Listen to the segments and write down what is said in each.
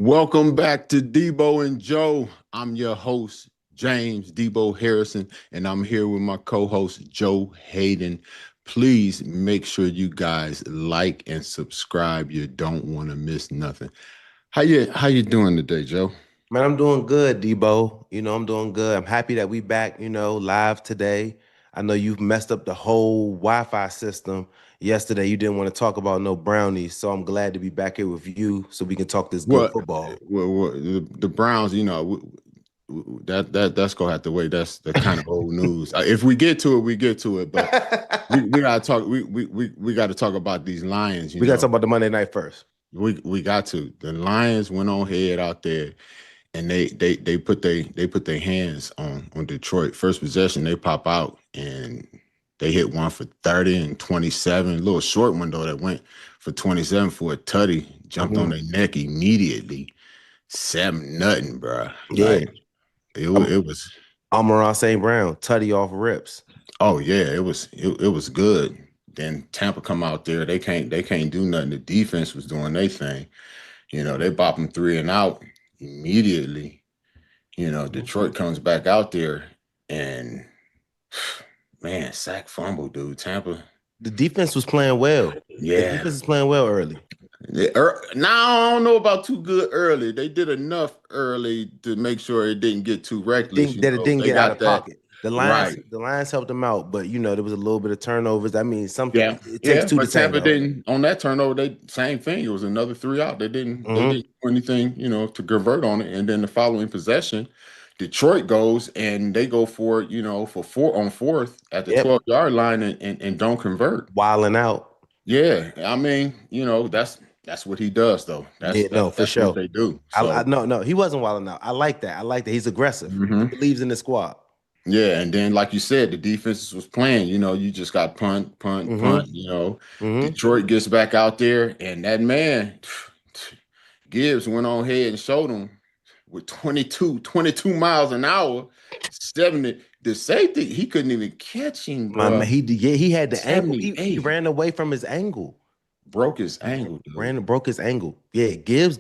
Welcome back to Deebo and Joe. I'm your host, James Deebo Harrison, and I'm here with my co-host, Joe Haden. Please make sure you guys like and subscribe. You don't want to miss nothing. How you doing today, Joe? Man, I'm doing good, Deebo. I'm doing good. I'm happy that we back, live today. I know you've messed up the whole Wi-Fi system yesterday. You didn't want to talk about no brownies, so I'm glad to be back here with you so we can talk this good What? football. Well, the Browns, that's gonna have to wait. That's the kind of old news. If we get to it, we get to it. But we gotta talk. We got to talk about these Lions. We got to talk about the Monday night first. We got to. The Lions went on head out there, and they put their hands on Detroit. First possession, they pop out and they hit one for 30 and 27. A little short one though that went for 27 for a tutty. Jumped on their neck immediately. 7-0, bro. Yeah, Like, it was. Amon-Ra St. Brown, tutty off rips. Oh yeah, it was good. Then Tampa come out there. They can't do nothing. The defense was doing their thing. They bop them 3 and out immediately. Detroit comes back out there and man, sack fumble, dude. Tampa. The defense was playing well. Yeah. The defense is playing well early. Now I don't know about too good early. They did enough early to make sure it didn't get too reckless. It didn't get out of pocket. The Lions, right. The Lions helped them out, but there was a little bit of turnovers. I mean, it takes two to Tampa didn't on that turnover. They same thing. It was another 3 out. They didn't do anything, to convert on it. And then the following possession, Detroit goes and they go for it, for 4 on 4th at the 12-yard line and don't convert. Wilding out. Yeah, I mean, that's what he does, though. For sure. What they do. So. No, he wasn't wilding out. I like that. He's aggressive. He believes in the squad. Yeah, and then like you said, the defense was playing. You just got punt. Detroit gets back out there, and that man, Gibbs, went on ahead and showed him with 22 miles an hour, 70. The safety, he couldn't even catch him, bro. Man, he had the angle. He ran away from his angle. Broke his angle, dude. Broke his angle. Yeah, Gibbs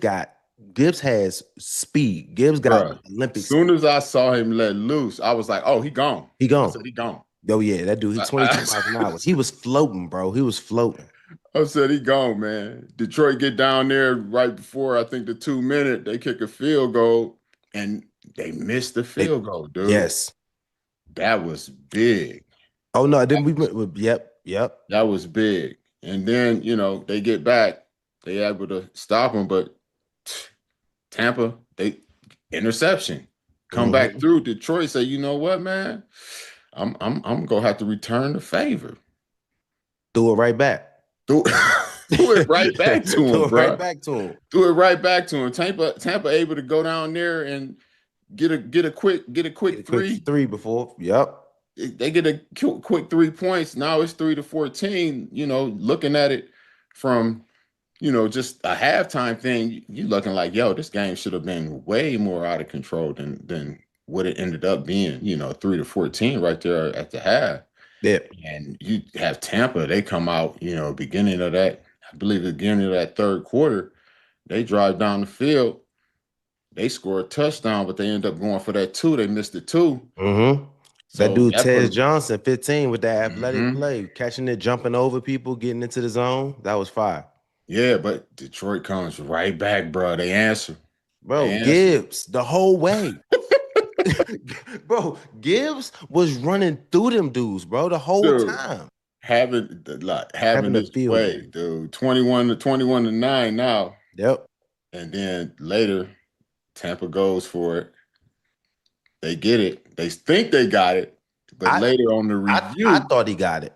has speed. Gibbs got Olympic. As soon as I saw him let loose, I was like, "Oh, he gone. He gone. I said, he gone." Oh yeah, that dude. He's 22 miles an hour. He was floating, bro. He was floating. I said, he gone, man. Detroit get down there right before I think the 2-minute. They kick a field goal and they missed the field goal, dude. Yes, that was big. Oh no, then Yep. That was big. And then they get back. They able to stop them, but Tampa, they interception. Come back through. Detroit say, you know what, man? I'm gonna have to return the favor. Do it right back. Do it right back to him, bro. Right back to him. Do it right back to him. Tampa able to go down there and get a quick 3. 3 before. Yep. They get a quick 3 points. Now it's 3-14. Looking at it from just a halftime thing, you looking like, yo, this game should have been way more out of control than what it ended up being. 3-14 right there at the half. Yeah. And you have Tampa, they come out, beginning of that, I believe the beginning of that third quarter, they drive down the field, they score a touchdown, but they end up going for that 2. They missed the 2. So that dude, Tez Johnson, 15, with that athletic play, catching it, jumping over people, getting into the zone. That was fire. Yeah, but Detroit comes right back, bro. They answer. Gibbs the whole way. Bro, Gibbs was running through them dudes, bro, the whole time. Having this way, dude. 21-9 now. Yep. And then later, Tampa goes for it. They get it. They think they got it, but later on the review, I thought he got it.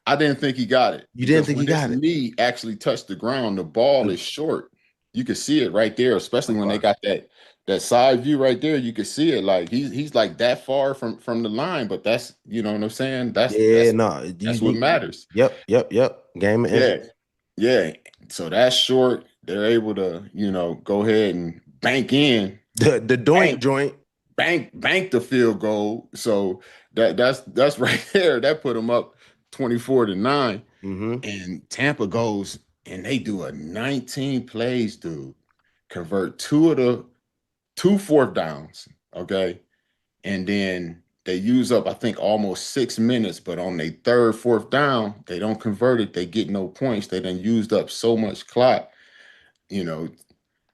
I didn't think he got it. You didn't think he got it? His knee actually touched the ground. The ball is short. You can see it right there, especially when they got that side view right there. You can see it. Like he's like that far from the line, but that's what I'm saying. That's what matters. Yep. Game of yeah. So that's short. They're able to go ahead and bank in the doink joint. Bank the field goal. So that's right there. That put them up 24-9. And Tampa goes and they do a 19 plays, dude. convert two fourth downs, okay? And then they use up, I think, almost 6 minutes, but on their third, fourth down, they don't convert it. They get no points. They done used up so much clock, you know,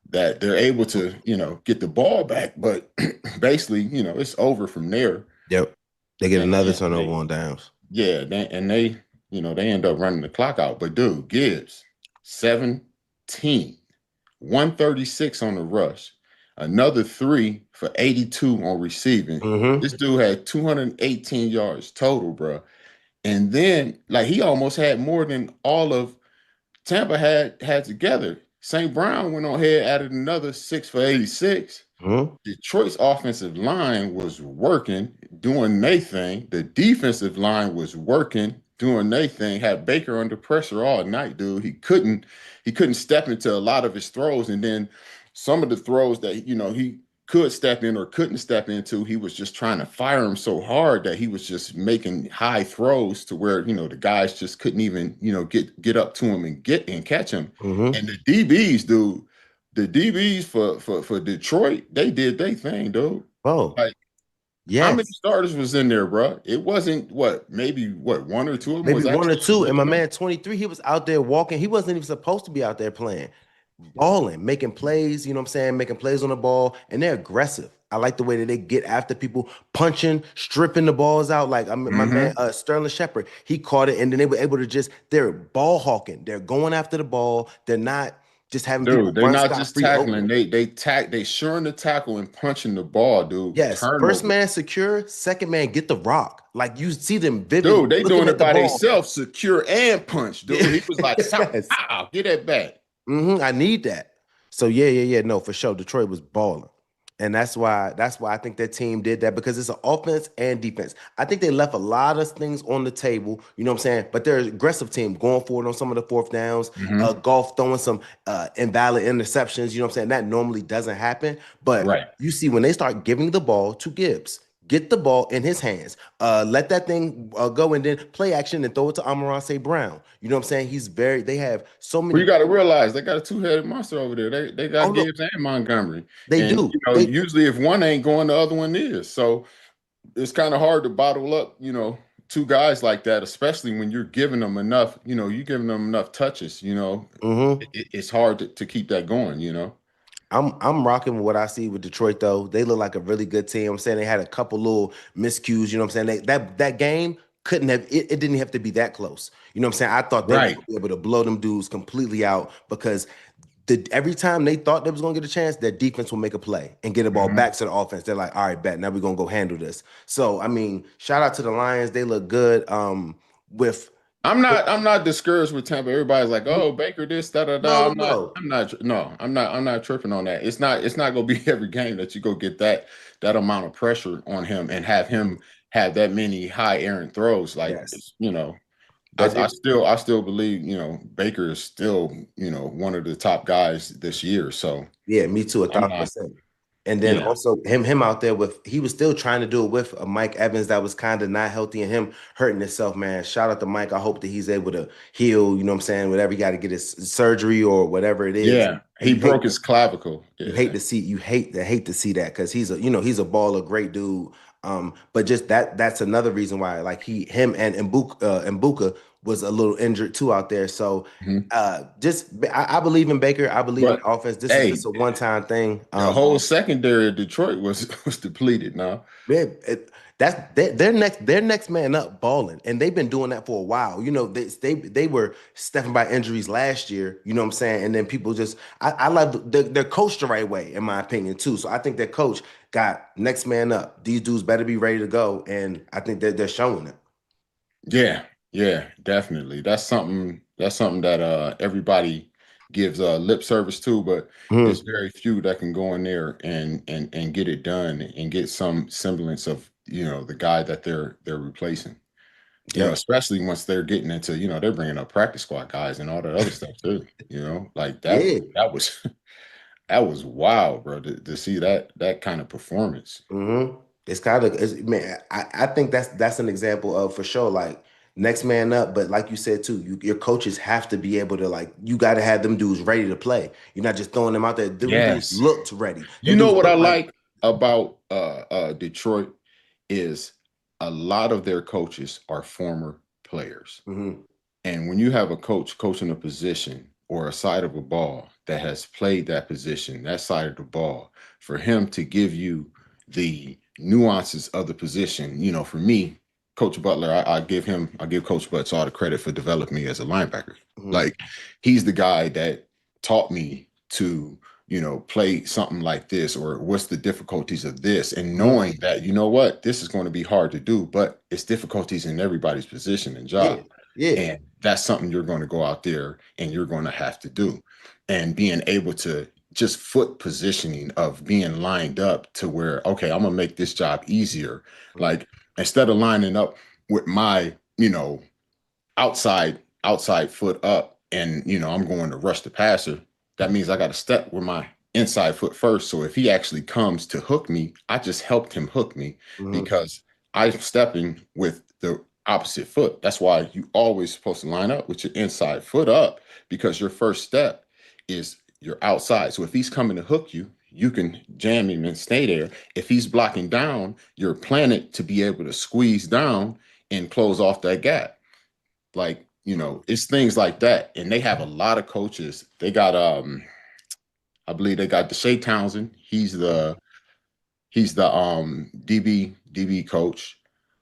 that they're able to, get the ball back. But basically, it's over from there. Yep. They get And, another and turnover they, on downs. yeah, they end up running the clock out. But dude, Gibbs, 17, 136 on the rush, another 3 for 82 on receiving. Mm-hmm. This dude had 218 yards total, bro. And then, like, he almost had more than all of Tampa had together. St. Brown went on ahead, added another 6 for 86. Mm-hmm. Detroit's offensive line was working, doing their thing. The defensive line was working, doing their thing. Had Baker under pressure all night, dude. He couldn't step into a lot of his throws, and then some of the throws that he could step in or couldn't step into, he was just trying to fire him so hard that he was just making high throws to where the guys just couldn't even get up to him and catch him. Mm-hmm. And the DBs, dude. The DBs for Detroit, they did their thing, dude. Oh, Like, how many yes. starters was in there, bro? It wasn't maybe one or two of them Maybe was one or actually two. And my original. man 23, he was out there walking. He wasn't even supposed to be out there playing. Balling, making plays, you know what I'm saying? Making plays on the ball, and they're aggressive. I like the way that they get after people, punching, stripping the balls out. Like my man Mm-hmm. Sterling Shepard, he caught it, and then they were able to they're ball hawking. They're going after the ball. They're not just having people Dude, they're run not scot just free tackling. open. They suring the tackle and punching the ball, dude. Yes, first Turnover. man secure, second man get the rock. Like you see them vivid Dude, they looking doing at it the by ball. themselves, secure and punch, dude. He was like, "Stop, Yes. get that back." I need that. So yeah. No, for sure. Detroit was balling. And that's why I think that team did that because it's an offense and defense. I think they left a lot of things on the table, you know what I'm saying? But they're an aggressive team going forward on some of the fourth downs, Mm-hmm. Goff throwing some invalid interceptions, you know what I'm saying? That normally doesn't happen. But Right. you see when they start giving the ball to Gibbs, get the ball in his hands, let that thing go and then play action and throw it to Amon St. Brown. You know what I'm saying? They have so Well, you many. got to realize they got a two-headed monster over there. They Oh got no, Gibbs and Montgomery, they and do. usually if one ain't going, the other one is. So it's kind of hard to bottle up, two guys like that, especially when you're giving them enough. You giving them enough touches. Mhm. It's hard to keep that going. I'm rocking with what I see with Detroit though. They look like a really good team. I'm saying they had a couple little miscues. You know what I'm saying? That game couldn't have it didn't have to be that close. You know what I'm saying? I thought they were Right. gonna be able to blow them dudes completely out because every time they thought they was gonna get a chance, their defense will make a play and get the ball Mhm. back to the offense. They're like, all right, bet now we're gonna go handle this. So I mean, shout out to the Lions. They look good. With I'm not discouraged with Tampa. Everybody's like, "Oh, Baker, this, da da da." no, I'm not. no. I'm not. No, I'm not tripping on that. It's not gonna be every game that you go get that amount of pressure on him and have him have that many high errant throws. Like, Yes. I, But I still believe Baker is still one of the top guys this year. So yeah, me too, a I'm thousand not. percent. And then Yeah. also him out there with he was still trying to do it with a Mike Evans that was kind of not healthy and him hurting himself, man. Shout out to Mike. I hope that he's able to heal, you know what I'm saying? Whatever he got to get his surgery or whatever it is. Yeah, And he broke his clavicle. you hate Yeah. to see hate to see that because he's a baller, great dude. But just that's another reason why like him and Mbuka was a little injured too out there. So Mhm. I believe in Baker. I believe in But the offense. This is hey, just a one-time thing. the whole secondary of Detroit was depleted now. Man, that's their next man up balling, and they've been doing that for a while. You know, they were stepping by injuries last year. You know what I'm saying? And then people just I love they're coached the right way, in my opinion, too. So I think their coach got next man up. These dudes better be ready to go, and I think they're showing it. Yeah, yeah, definitely. That's something that everybody gives lip service to, but it's Mhm. very few that can go in there and get it done and get some semblance of the guy that they're replacing. Yep. Especially once they're getting into they're bringing up practice squad guys and all that other stuff too. Like that Yeah. that was that was wild, bro, to see that kind of performance. It's kind of man. I think that's an example of for sure. Like next man up. But like you said too, your coaches have to be able to like you got to have them dudes ready to play. You're not just throwing them out there. Them dudes Yes. looked ready. You Them know dudes what I looked like like about Detroit is a lot of their coaches are former players. mhm, And when you have a coach coaching a position or a side of a ball that has played that position, that side of the ball, for him to give you the nuances of the position, for me, Coach Butler, I give Coach Butts all the credit for developing me as a linebacker. mhm, Like he's the guy that taught me to, play something like this, or what's the difficulties of this, and mhm. knowing that, you know what, this is going to be hard to do, but it's difficulties in everybody's position and Yeah, job. yeah. And that's something you're going to go out there and you're going to have to do. And being able to just foot positioning of being lined up to where, okay, I'm going to make this job easier. Mhm, Like instead of lining up with my, outside foot up and, I'm going to rush the passer, that means I got to step with my inside foot first. So if he actually comes to hook me, I just helped him hook me mhm, because I'm stepping with the opposite foot. That's why you always supposed to line up with your inside foot up, because your first step is your outside. So if he's coming to hook you, you can jam him and stay there. If he's blocking down, you're planted to be able to squeeze down and close off that gap. Like, mhm. it's things like that. And they have a lot of coaches. They got I believe they got Deshae Townsend. He's the DB coach.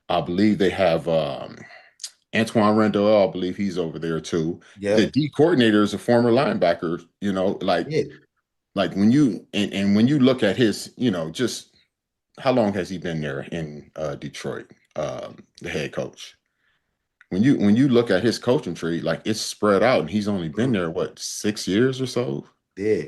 I believe they have Antoine Randall, I believe he's over there too. The Yep. D coordinator is a former linebacker, Yeah. like when you and when you look at his, just how long has he been there in Detroit, the head coach? When you look at his coaching tree, like it's spread out, and he's only been Mhm. there what 6 years or so, Yeah.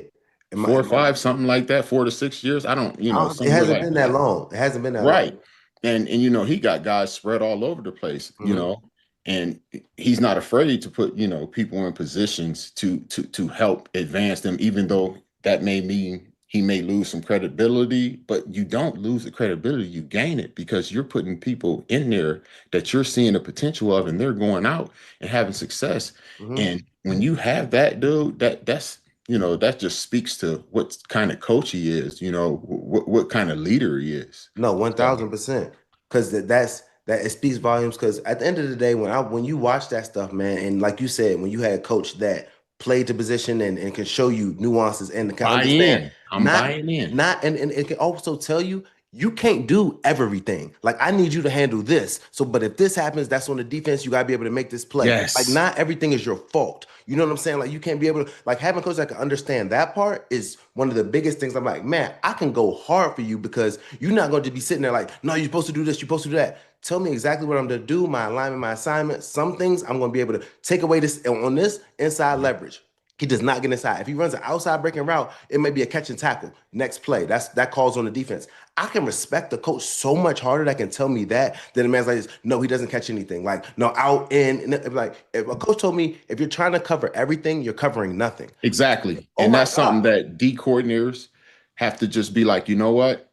And four or five, something like that, 4 to 6 years. I don't, it somewhere hasn't like been that that. long. It hasn't been that long. Right. And he got guys spread all over the place, Mhm, and he's not afraid to put, people in positions to help advance them, even though that may mean he may lose some credibility, but you don't lose the credibility, you gain it because you're putting people in there that you're seeing the potential of, and they're going out and having success. mhm. And when you have that, dude, that just speaks to what kind of coach he is, what kind of leader he is. No, So 1000%. Because that it speaks volumes. Because at the end of the day, when you watch that stuff, man, and like you said, when you had a coach that played the position and can show you nuances and can buy understand, in. I'm not buying in. not and it can also tell you you can't do everything. Like I need you to handle this. So, but if this happens, that's on the defense. You gotta be able to make this play. Like Yes. not everything is your fault. You know what I'm saying? Like you can't be able to like having coaches that can understand that part is one of the biggest things. I'm like, man, I can go hard for you because you're not going to be sitting there like, no, you're supposed to do this, you're supposed to do that. Tell me exactly what I'm going to do, my alignment, my assignment. Some things I'm going to be able to take away this on this inside leverage. He does not get inside. If he runs an outside breaking route, it may be a catch and tackle. Next play. That calls on the defense. I can respect the coach so much harder that can tell me that than a man's like, no, he doesn't catch anything. Like, no, out in. Like, if a coach told me, if you're trying to cover everything, you're covering nothing. Exactly. Oh And my that's something God. that D coordinators have to just be like, you know what?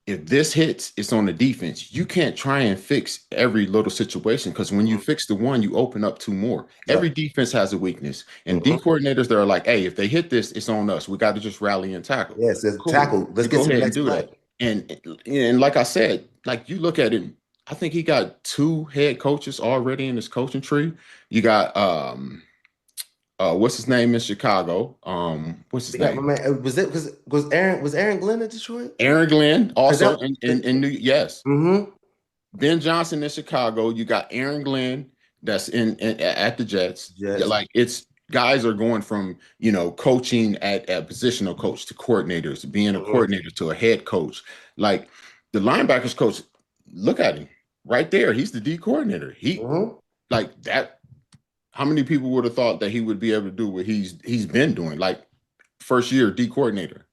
If this hits, it's on the defense. You can't try and fix every little situation, because when you Mhm. fix the one, you open up two more. Every Yep. defense has a weakness. And D Mhm. coordinators, they're like, hey, if they hit this, it's on us. We got to just rally and tackle. Yes, there's a Cool. tackle. Let's You get go to the ahead and next do play. that. And like I said, like you look at it, I think he got two head coaches already in his coaching tree. You got what's his name in Chicago? What's his We got my name? man. Was it because was Aaron Glenn at Detroit? Aaron Glenn, Because also that. in New, yes. Mm-hmm. Ben Johnson in Chicago. You got Aaron Glenn that's in at the Jets. Yeah, Jets. like it's guys are going from coaching at positional coach to coordinators, being a Mm-hmm. coordinator to a head coach. Like the linebackers coach, look at him right there. He's the D coordinator. He Mm-hmm. like that. How many people would have thought that he would be able to do what he's been doing? Like first year D coordinator.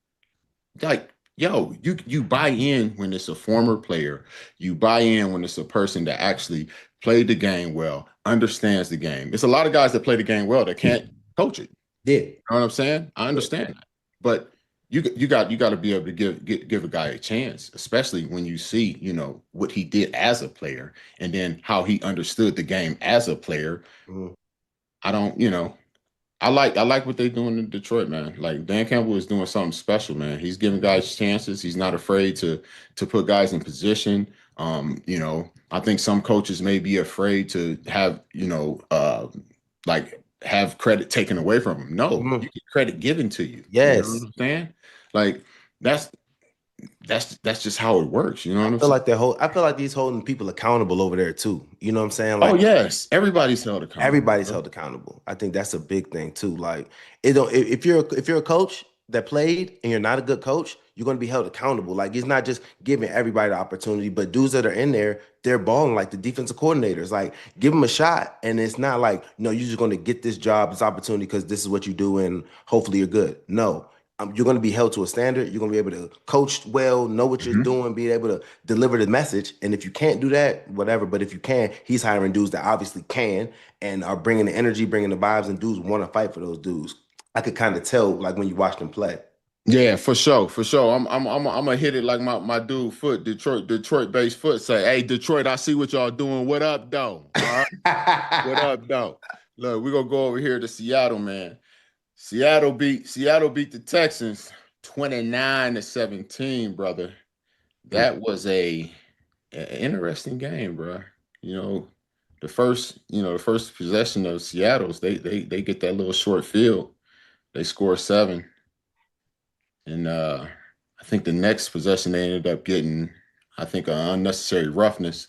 Like, yo, you buy in when it's a former player. You buy in when it's a person that actually played the game well, understands the game. It's a lot of guys that play the game well that can't coach it. Yeah. You know what I'm saying? I Yeah. understand that. But, you got to be able to give a guy a chance, especially when you see, what he did as a player and then how he understood the game as a player. Mhm. I don't, I like what they're doing in Detroit, man. Like Dan Campbell is doing something special, man. He's giving guys chances. He's not afraid to put guys in position. I think some coaches may be afraid to have, like have credit taken away from them. No, Mhm. you get credit given to you. You know what Yes. I'm saying? Like that's that's just how it works. You know what I'm feel saying? like I feel like he's holding people accountable over there too. You know what I'm saying? Oh Like yes, everybody's held accountable, everybody's bro. held accountable. I think that's a big thing too. Like it don't if you're a coach that played and you're not a good coach, you're going to be held accountable. Like it's not just giving everybody the opportunity, but dudes that are in there, they're balling like the defensive coordinators. Like give them a shot, and it's not like no, you're just going to get this job, this opportunity because this is what you do, and hopefully you're good. No. You're going to be held to a standard. You're going to be able to coach well, know what you're Mhm. doing, be able to deliver the message. And if you can't do that, whatever. But if you can, he's hiring dudes that obviously can and are bringing the energy, bringing the vibes, and dudes want to fight for those dudes. I could kind of tell, like when you watch them play. Yeah, for sure, for sure. I'm gonna hit it like my dude Foot, Detroit based Foot say, "Hey, Detroit, I see what y'all doing. What up, though? All right, what up, though? Look, we're gonna go over here to Seattle, man. Seattle beat the Texans 29-17, brother. That was a interesting game, bro. You know, the first possession of Seattle's, they get that little short field. They score 7. And I think the next possession they ended up getting, I think, an unnecessary roughness,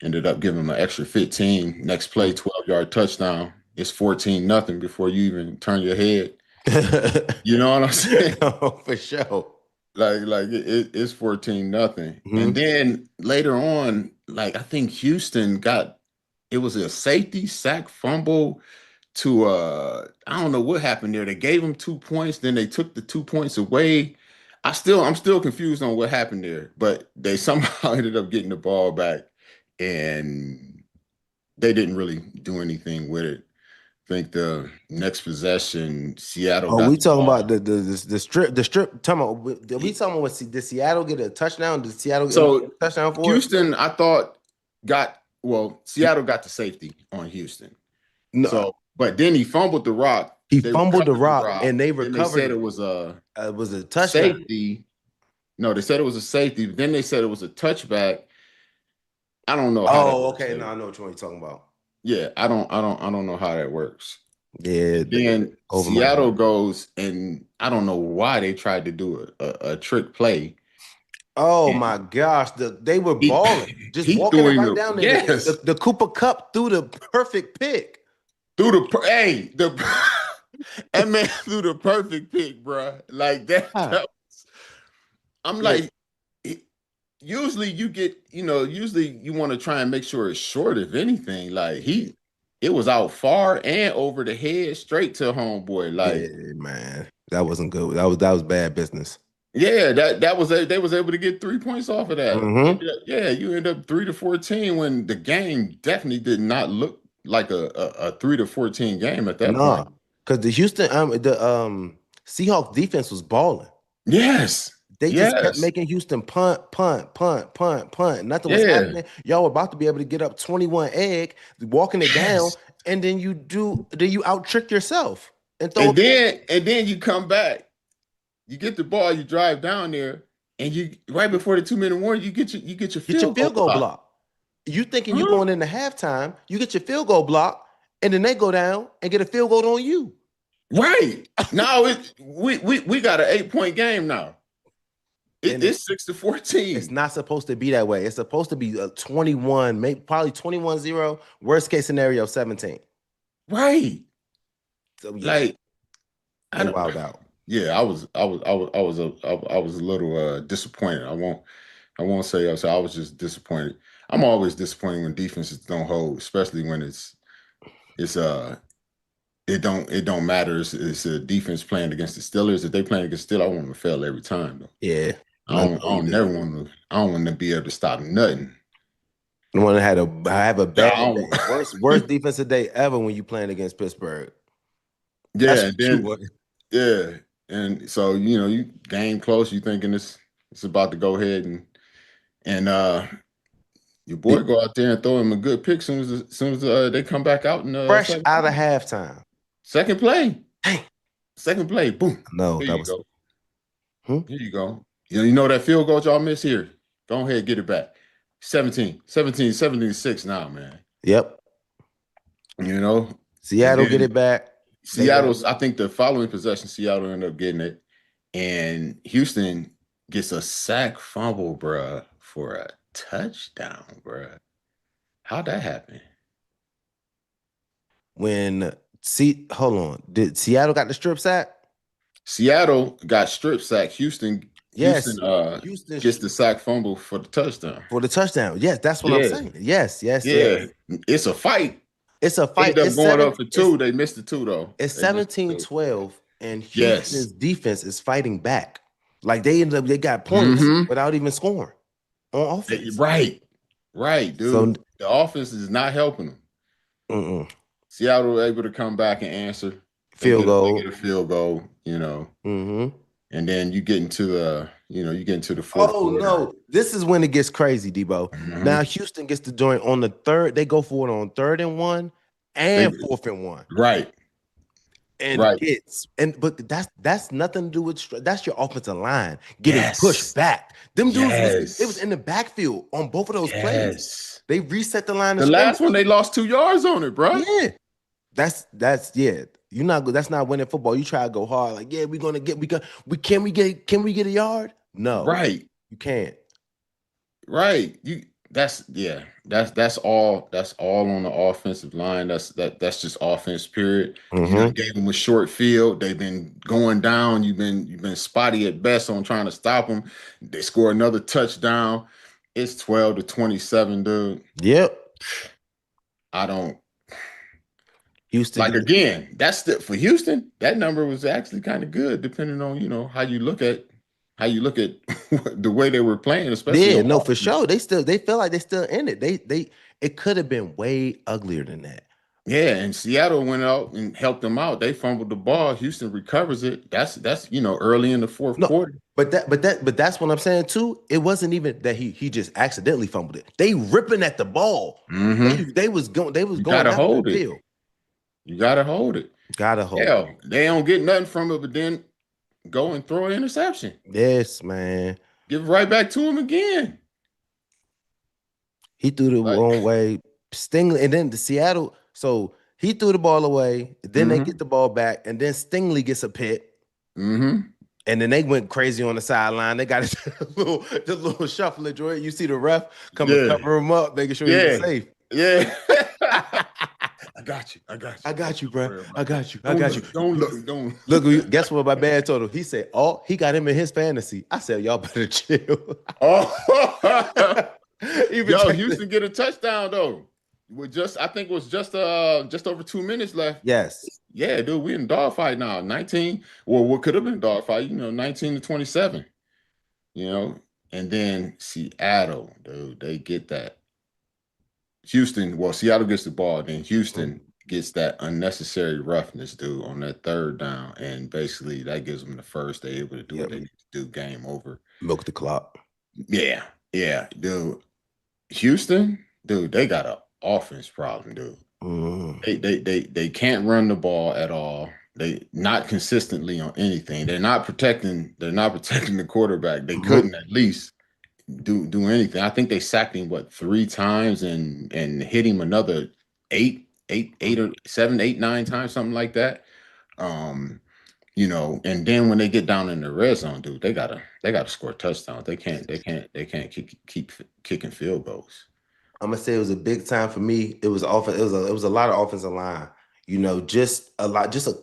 ended up giving them an extra 15. Next play, 12-yard touchdown. It's 14-0 before you even turn your head. You know what I'm saying? Oh, for sure. It's 14-0. And Mhm. then later on, like I think Houston got, it was a safety sack fumble to I don't know what happened there. They gave him 2 points, then they took the 2 points away. I'm still confused on what happened there, but they somehow ended up getting the ball back and they didn't really do anything with it. I think the next possession, Seattle Oh, got we the talking about ball. the strip. Talking about, did we talking about did Seattle get a touchdown? Did Seattle end up getting So a touchdown for it? Houston, I thought Seattle got the safety on Houston. No, So, but then he fumbled the rock. he They fumbled the recovered the rock rock. and they Then they recovered said it. it was a It was a touchdown. safety. No, they said it was a safety. But then they said it was a touchback. I don't know how that Oh, works okay. No, there. I know which one you're talking about. Yeah, I don't know how that works. Yeah, Then over my head. Seattle goes and I don't know why they tried to do a trick play. Oh And my gosh, they were he balling, just he walking threw it him right down there. yes, The Cooper Cup threw the perfect pick. through hey, the that man threw the perfect pick, bro. Like Ah, I'm yeah, like, usually usually you want to try and make sure it's short, if anything. Like it was out far and over the head, straight to homeboy. yeah, Like, man, that wasn't good. That was bad business. yeah, that was they was able to get 3 points off of that. Mm-hmm. Yeah, you end up 3-14 when the game definitely did not look like a 3-14 game at that point. Nah, because the Seahawks defense was balling. Yes, They just kept yes, making Houston punt, punt, punt, punt, punt. Nothing was yeah, happening. Y'all were about to be able to get up 21 egg, walking it down, yes. and then you out trick yourself and throw a And then you come back. You get the ball, you drive down there, and you right before the 2 minute warning, you get your get your field goal field goal block. block. You thinking you Huh? going into halftime, you get your field goal block, and then they go down and get a field goal on you. Right. Now we got an 8 point game now. And It's 6-14. it's not supposed to be that way. It's supposed to be a 21, maybe probably 21-0, worst case scenario 17. Right. So yeah, Like I they don't wild out. yeah, I was a little disappointed. I won't say I was just disappointed. I'm always disappointed when defenses don't hold, especially when it's it don't matter. It's a defense playing against the Steelers. If they playing against Steelers, I want them to fail every time though. Yeah. I I know don't I you don't do. never want to I don't want to be able to stop nothing. The one that had a have a Yeah, bad I day. Worst don't, defensive day ever when you playing against Pittsburgh. That's yeah, and what you then want. yeah. And so, you game close, you thinking it's about to go ahead and your boy go out there and throw him a good pick soon as they come back out in Fresh out of halftime. second play. Dang. Second play, boom. No, Here that you was. go. Here you go. You know that field goal y'all miss here. Go ahead, get it back. 17-6 now, man. Yep. Seattle get it back. Seattle's, I think the following possession, Seattle ended up getting it. And Houston gets a sack fumble, bruh, for a touchdown, bruh. How'd that happen? Hold on. Did Seattle got the strip sack? Seattle got strip sack. Houston gets the sack fumble for the touchdown. For the touchdown. Yes, that's what I'm saying. Yes. It's a fight. It's a fight. They ended up going up for 2. They missed the 2, though. It's 17-12, and Houston's defense is fighting back. Like they got points without even scoring on offense. Right, dude. So, the offense is not helping them. Seattle were able to come back and answer. Field goal. Get a field goal, And then you get into the fourth quarter. No. This is when it gets crazy, Deebo. Now Houston gets the joint on the third. They go for it on 3rd and 1 and 4th and 1. Right. But that's nothing to do with that's your offensive line getting pushed back. Them dudes, it was in the backfield on both of those plays. They reset the line. The last one they lost 2 yards on it, bro. Yeah, that's You're not good. That's not winning football. You try to go hard, like can we get a yard? No, right. You can't. Right. That's all on the offensive line. That's just offense, period. You gave them a short field. They've been going down. You've been spotty at best on trying to stop them. They score another touchdown. It's 12-27, dude. Yep. I don't Houston. Again, for Houston, that number was actually kind of good, depending on how you look at the way they were playing, especially. Yeah, for sure. They feel like they still in it. It could have been way uglier than that. Yeah, and Seattle went out and helped them out. They fumbled the ball. Houston recovers it. That's early in the fourth quarter. But that's what I'm saying too. It wasn't even that he just accidentally fumbled it. They ripping at the ball. They was going. Gotta hold it. Field. You gotta hold it. Hell, they don't get nothing from it, but then go and throw an interception. Yes, man. Give it right back to him again. He threw the wrong way. Stingley, and then the Seattle. So he threw the ball away. Then they get the ball back, and then Stingley gets a pit. And then they went crazy on the sideline. They got the little shuffling joint. You see the ref come and cover him up, making sure he's safe. Yeah. I got you, bro. I got you. Don't look. Guess what my man told him? He said, "Oh, he got him in his fantasy." I said, "Y'all better chill." Houston get a touchdown though. I think it was just over 2 minutes left. Yes. Yeah, dude, we in dogfight now. 19. Well, what could have been a dogfight? 19-27. And then Seattle, dude, they get that. Seattle gets the ball, then Houston gets that unnecessary roughness, dude, on that 3rd down, and basically that gives them the first. They're able to do what they need to do. Game over. Milk the clock. Yeah, dude. Houston, dude, they got an offense problem, dude. They can't run the ball at all. They not consistently on anything. They're not protecting the quarterback. They couldn't at least do anything. I think they sacked him 3 times and hit him another 8 or 7, 8, 9 times, something like that. And then when they get down in the red zone, dude, they gotta score touchdowns. They can't keep kicking field goals. I'm gonna say it was a big time for me. It was a lot of offensive line. Just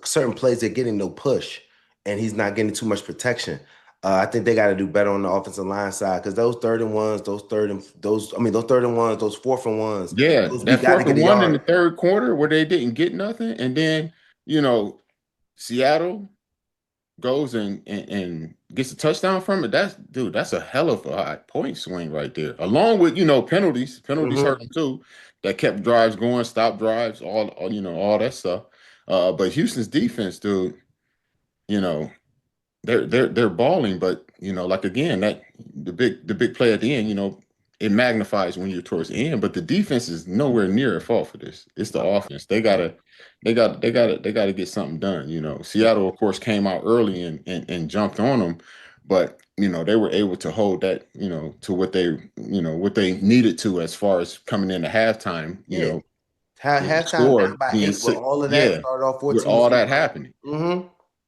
certain plays they're getting no push, and he's not getting too much protection. I think they got to do better on the offensive line side, because those 3rd and 1s, those 4th and 1s. Yeah, that 4th and 1 in the 3rd quarter where they didn't get nothing, and then Seattle goes and gets a touchdown from it. That's a hell of a high point swing right there. Along with penalties. Penalties hurt them too. That kept drives going, stopped drives, all that stuff. But Houston's defense, dude, they're balling, but like again, that the big play at the end, it magnifies when you're towards the end, but the defense is nowhere near at fault for this. It's the offense. They gotta get something done. Seattle, of course, came out early and jumped on them, but they were able to hold that, to what they needed to as far as coming into halftime, Yeah. score Halftime down by being 8 with sick. all of that Yeah, started off with all that 14-0. happening.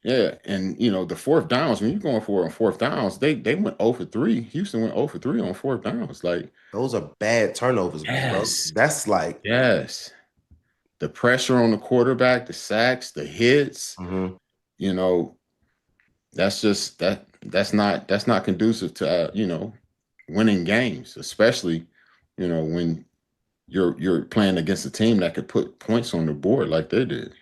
Yeah, and the fourth downs, when you're going for it on fourth downs, they went 0 for 3. Houston went 0 for 3 on fourth downs. Like, Those are bad turnovers, bro. yes, That's like yes. The pressure on the quarterback, the sacks, the hits, you know, that's not conducive to winning games, especially, when you're playing against a team that could put points on the board like they did.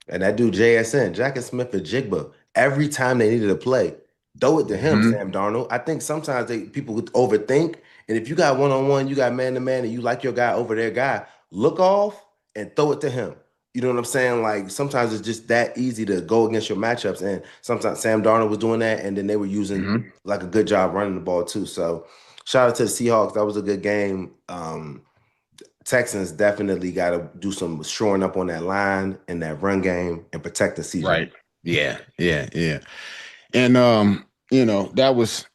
And that dude JSN, Jackson Smith and Jigba, every time they needed a play, throw it to him, Sam Darnold. I think sometimes people would overthink. And if you got one-on-one, you got man-to-man, and you like your guy over their guy, look off and throw it to him. You know what I'm saying? Like, sometimes it's just that easy to go against your matchups. And sometimes Sam Darnold was doing that, and then they were using like a good job running the ball too. So shout out to the Seahawks. That was a good game. Texans definitely got to do some shoring up on that line and that run game and protect the CJ. Right. Yeah. And that was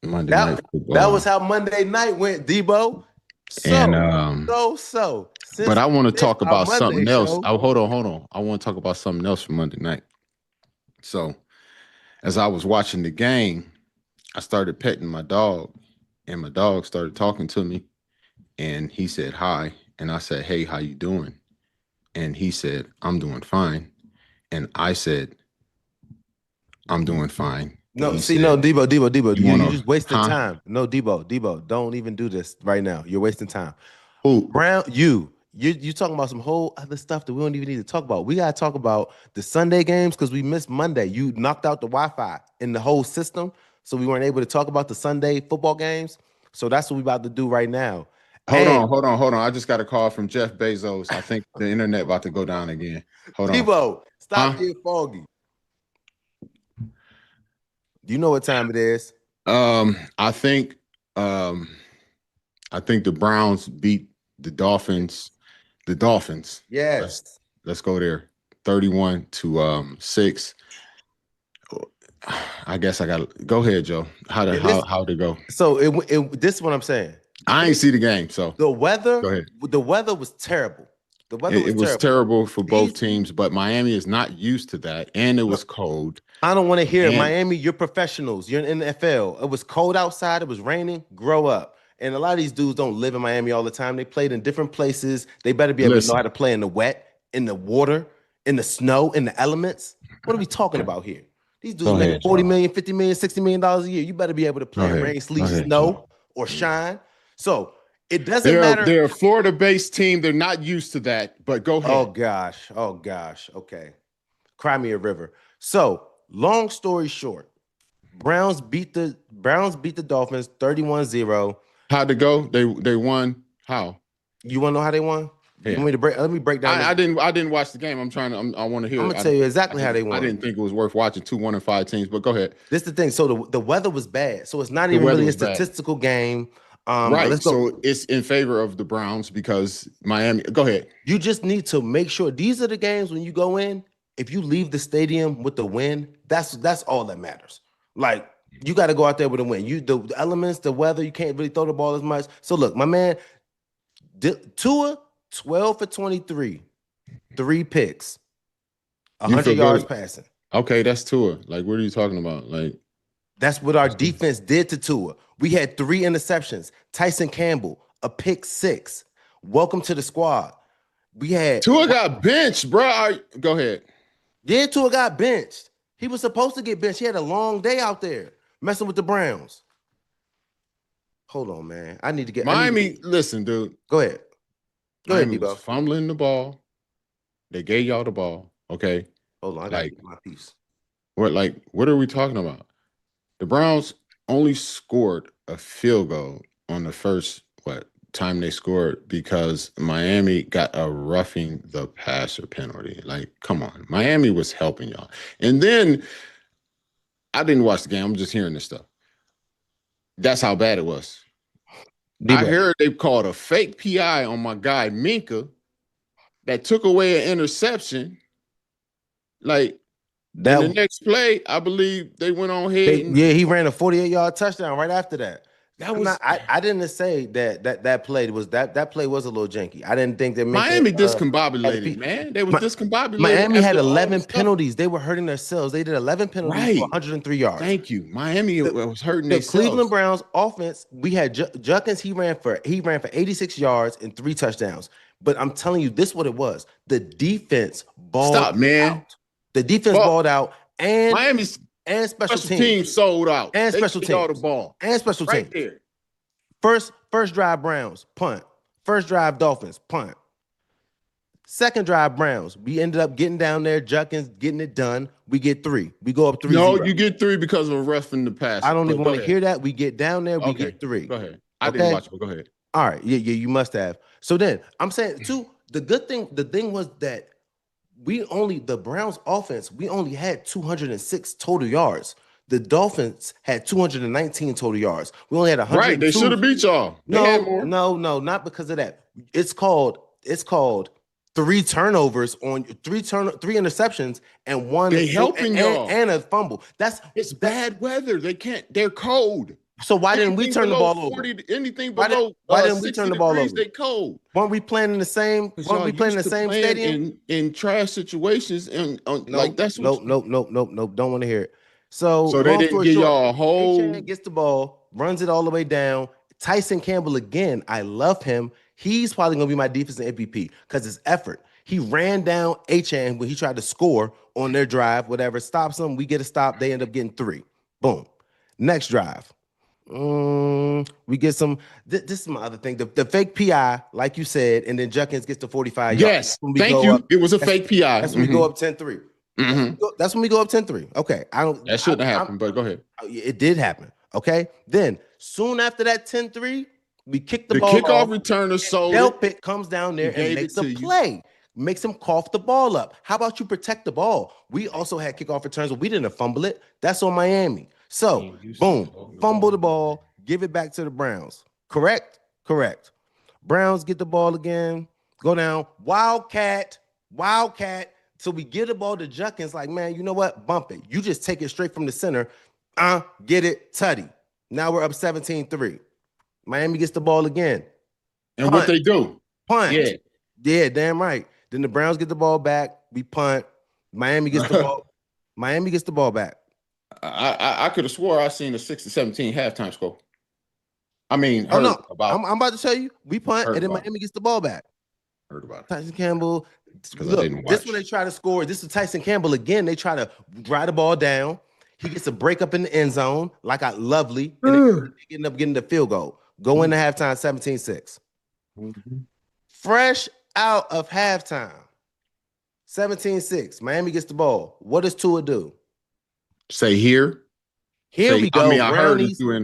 Monday Night Football. That was how Monday night went, Deebo. But I want to talk about something else. Show. Oh, hold on. I want to talk about something else from Monday night. So, as I was watching the game, I started petting my dog, and my dog started talking to me, and he said hi, and I said, "Hey, how you doing?" And he said, "I'm doing fine," and I said, "I'm doing fine." No, Deebo, you're just wasting time. No, Deebo, don't even do this right now. You're wasting time. Who? Brown, you talking about some whole other stuff that we don't even need to talk about. We got to talk about the Sunday games because we missed Monday. You knocked out the Wi-Fi in the whole system, so we weren't able to talk about the Sunday football games. So that's what we about to do right now. Hold on. I just got a call from Jeff Bezos. I think the internet about to go down again. Hold on. Deebo, stop being foggy. Do you know what time it is? I think the Browns beat the Dolphins. The Dolphins. Yes. Let's go there. 31-6. I guess I got to go ahead, Joe. How'd it go? So this is what I'm saying. I ain't see the game, so the weather. Go ahead. The weather was terrible. It was terrible for both teams, but Miami is not used to that, and it was cold. I don't want to hear it. Miami, you're professionals. You're in the NFL. It was cold outside. It was raining. Grow up. And a lot of these dudes don't live in Miami all the time. They played in different places. They better be able to know how to play in the wet, in the water, in the snow, in the elements. What are we talking about here? These dudes make $40 million, $50 million, $60 million a year. You better be able to play in rain, sleet, snow, or shine. So it doesn't matter. They're a Florida-based team. They're not used to that, but go ahead. Oh gosh. Okay. Cry me a river. So long story short, Browns beat the Dolphins 31-0. How'd it go? They won. How? You want to know how they won? Yeah. You want me to break? Let me break down. I didn't watch the game. I want to hear. I'm gonna tell you exactly how they won. I didn't think it was worth watching 2-1-5 teams, but go ahead. This is the thing. So the weather was bad. So it's not even really a statistical game. Right. So it's in favor of the Browns because Miami. Go ahead. You just need to make sure these are the games when you go in. If you leave the stadium with the win, that's all that matters. Like, you got to go out there with a win. The elements, the weather, you can't really throw the ball as much. So look, my man, Tua, 12 for 23, 3 picks, 100 yards passing. Okay, that's Tua. Like, what are you talking about? Like, that's what our defense did to Tua. We had 3 interceptions. Tyson Campbell, a pick 6. Welcome to the squad. We had Tua got benched, bro. Go ahead. Yeah, Tua got benched. He was supposed to get benched. He had a long day out there messing with the Browns. Hold on, man. I need to get Miami. Listen, dude. Go ahead. Go ahead, Deebo. Fumbling the ball. They gave y'all the ball. Okay. Hold on, I gotta get my piece. What are we talking about? The Browns only scored a field goal on the first time they scored because Miami got a roughing the passer penalty. Like, come on. Miami was helping y'all. And then I didn't watch the game. I'm just hearing this stuff. That's how bad it was. Deebo. I heard they called a fake PI on my guy Minka that took away an interception. Like, in the next play, I believe they went on ahead and he ran a 48-yard touchdown right after that. That was I didn't say that play was that play was a little janky. I didn't think that Miami discombobulated, man. They was discombobulated. Miami had 11 penalties. They were hurting themselves. They did 11 penalties for 103 yards. Thank you. Miami was hurting themselves. The Cleveland Browns offense, we had Juckins, he ran for 86 yards and 3 touchdowns. But I'm telling you, this is what it was. The defense balled out. The defense balled out, and Miami's and special teams sold out. And special teams. All the ball. And special teams. There. First drive Browns, punt. First drive Dolphins, punt. Second drive Browns. We ended up getting down there, Juckins getting it done. We get 3. We go up 3-0. No, you get 3 because of a ref in the pass. I don't even want to hear that. We get down there, we get 3. Go ahead. I didn't watch it, but go ahead. All right. Yeah, you must have. So then I'm saying too, the thing was that the Browns offense, we only had 206 total yards. The Dolphins had 219 total yards. We only had 100. Right, they should have beat y'all. No, not because of that. It's called 3 turnovers on 3 interceptions and 1 they helping y'all and a fumble. It's bad weather. They're cold. So why didn't we turn the ball over? Anything below why didn't we turn the ball over? They cold. Weren't we playing in the same? Weren't we playing in the same stadium? In trash situations and like that's nope. Don't want to hear it. So they didn't give y'all a whole. Achane gets the ball, runs it all the way down. Tyson Campbell again. I love him. He's probably gonna be my defensive MVP because his effort. He ran down Achane when he tried to score on their drive. Whatever stops them, we get a stop. They end up getting 3. Boom. Next drive. We get some. This is my other thing. The fake PI, like you said, and then Juckins gets to 45 yards. Yes, thank you. It was a fake PI. That's when we go up 10-3. That's when we go up 10-3. Okay, that shouldn't have happened, but go ahead. It did happen. Okay, then soon after that 10-3, we kick the ball. Kickoff returner sold. Delpit comes down there and makes a play. Makes him cough the ball up. How about you protect the ball? We also had kickoff returns, but we didn't fumble it. That's on Miami. So, boom, fumble the ball, give it back to the Browns. Correct. Browns get the ball again, go down, Wildcat. So we give the ball to Juckins, like, man, you know what? Bump it. You just take it straight from the center. Get it, Tutty. Now we're up 17-3. Miami gets the ball again. And what they do? Punt. Yeah, damn right. Then the Browns get the ball back. We punt. Miami gets the ball. Miami gets the ball back. I could have swore I seen a 6-17 halftime score. I mean, I'm about to tell you, we punt and then Miami gets the ball back. Heard about it. Tyson Campbell. Look, this is when they try to score. This is Tyson Campbell again. They try to drive the ball down. He gets a break up in the end zone, like a lovely, and they end up getting the field goal. Go into halftime 17-6. Fresh out of halftime, 17-6. Miami gets the ball. What does Tua do? Say here. Here we go.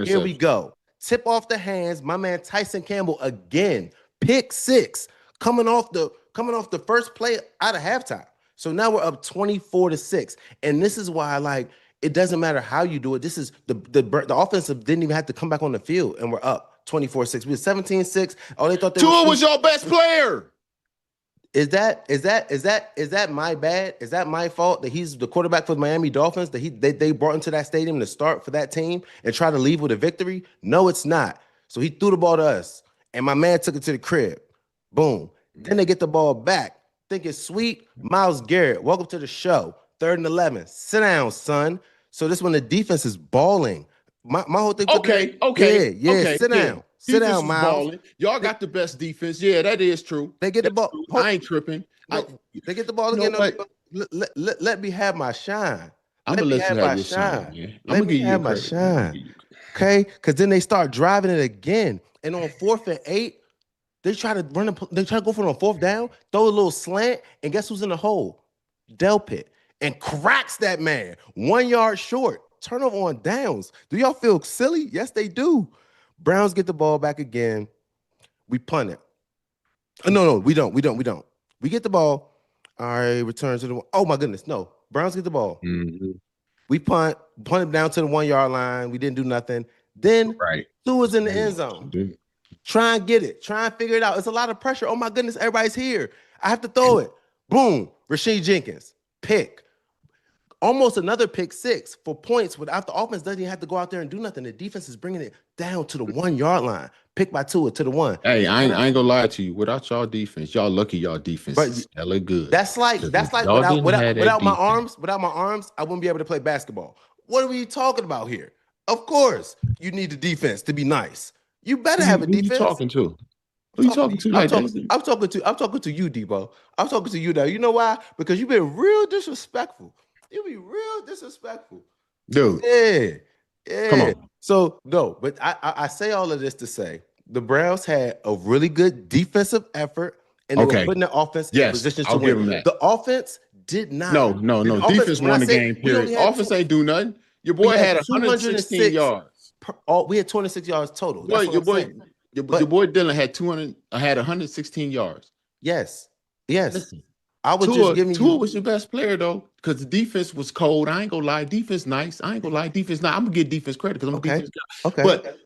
Here we go. Tip off the hands. My man Tyson Campbell again. Pick 6. Coming off the first play out of halftime. So now we're up 24-6. And this is why, it doesn't matter how you do it. This is the offensive didn't even have to come back on the field, and we're up 24-6. We were 17-6. Oh, they thought Tua was your best player. Is that my bad? Is that my fault that he's the quarterback for the Miami Dolphins, that they brought into that stadium to start for that team and try to leave with a victory? No, it's not. So he threw the ball to us, and my man took it to the crib. Boom. Then they get the ball back. Think it's sweet. Myles Garrett, welcome to the show. 3rd and 11. Sit down, son. So this when the defense is balling. My whole thing. Okay. Sit down. Sit down, Myles. Y'all got the best defense. Yeah, that is true. They get the ball. I ain't tripping. They get the ball again. Let me have my shine. I'm gonna let you have your shine. Let me have my shine. Okay, because then they start driving it again, and on 4th and 8, they try to go for it on 4th down, throw a little slant, and guess who's in the hole? Delpit, and cracks that man 1 yard short. Turnover on downs. Do y'all feel silly? Yes, they do. Browns get the ball back again. We punt it. No, we don't. We get the ball. All right, return to the one. Oh my goodness, no. Browns get the ball. Mm-hmm. We punt it down to the 1 yard line. We didn't do nothing. Then Right. Tua's in the end zone. Try and get it. Try and figure it out. It's a lot of pressure. Oh my goodness, everybody's here. I have to throw it. Boom. Rashid Jenkins, pick. Almost another pick six for points without the offense doesn't even have to go out there and do nothing. The defense is bringing it down to the 1 yard line. Pick by Tua to the 1. Hey, I ain't gonna lie to you. Without y'all defense, y'all lucky y'all defense is hella good. That's like without my arms, I wouldn't be able to play basketball. What are we talking about here? Of course, you need the defense to be nice. You better have a defense. Who you talking to? Who you talking to? I'm talking to you, Deebo. I'm talking to you now. You know why? Because you've been real disrespectful. You be real disrespectful, dude. Yeah. Come on. So no, but I say all of this to say the Browns had a really good defensive effort, and they were putting their offense in positions to win. The offense did not. No. Defense won the game. Period. Offense ain't do nothing. Your boy had 116 yards. We had 26 yards total. Your boy Dylan had 116 yards. Yes. Listen, I was just giving Tua was your best player though, because the defense was cold. I ain't gonna lie, defense nice. I ain't gonna lie, defense nice. I'm gonna give defense credit because I'm a defense guy. Okay. But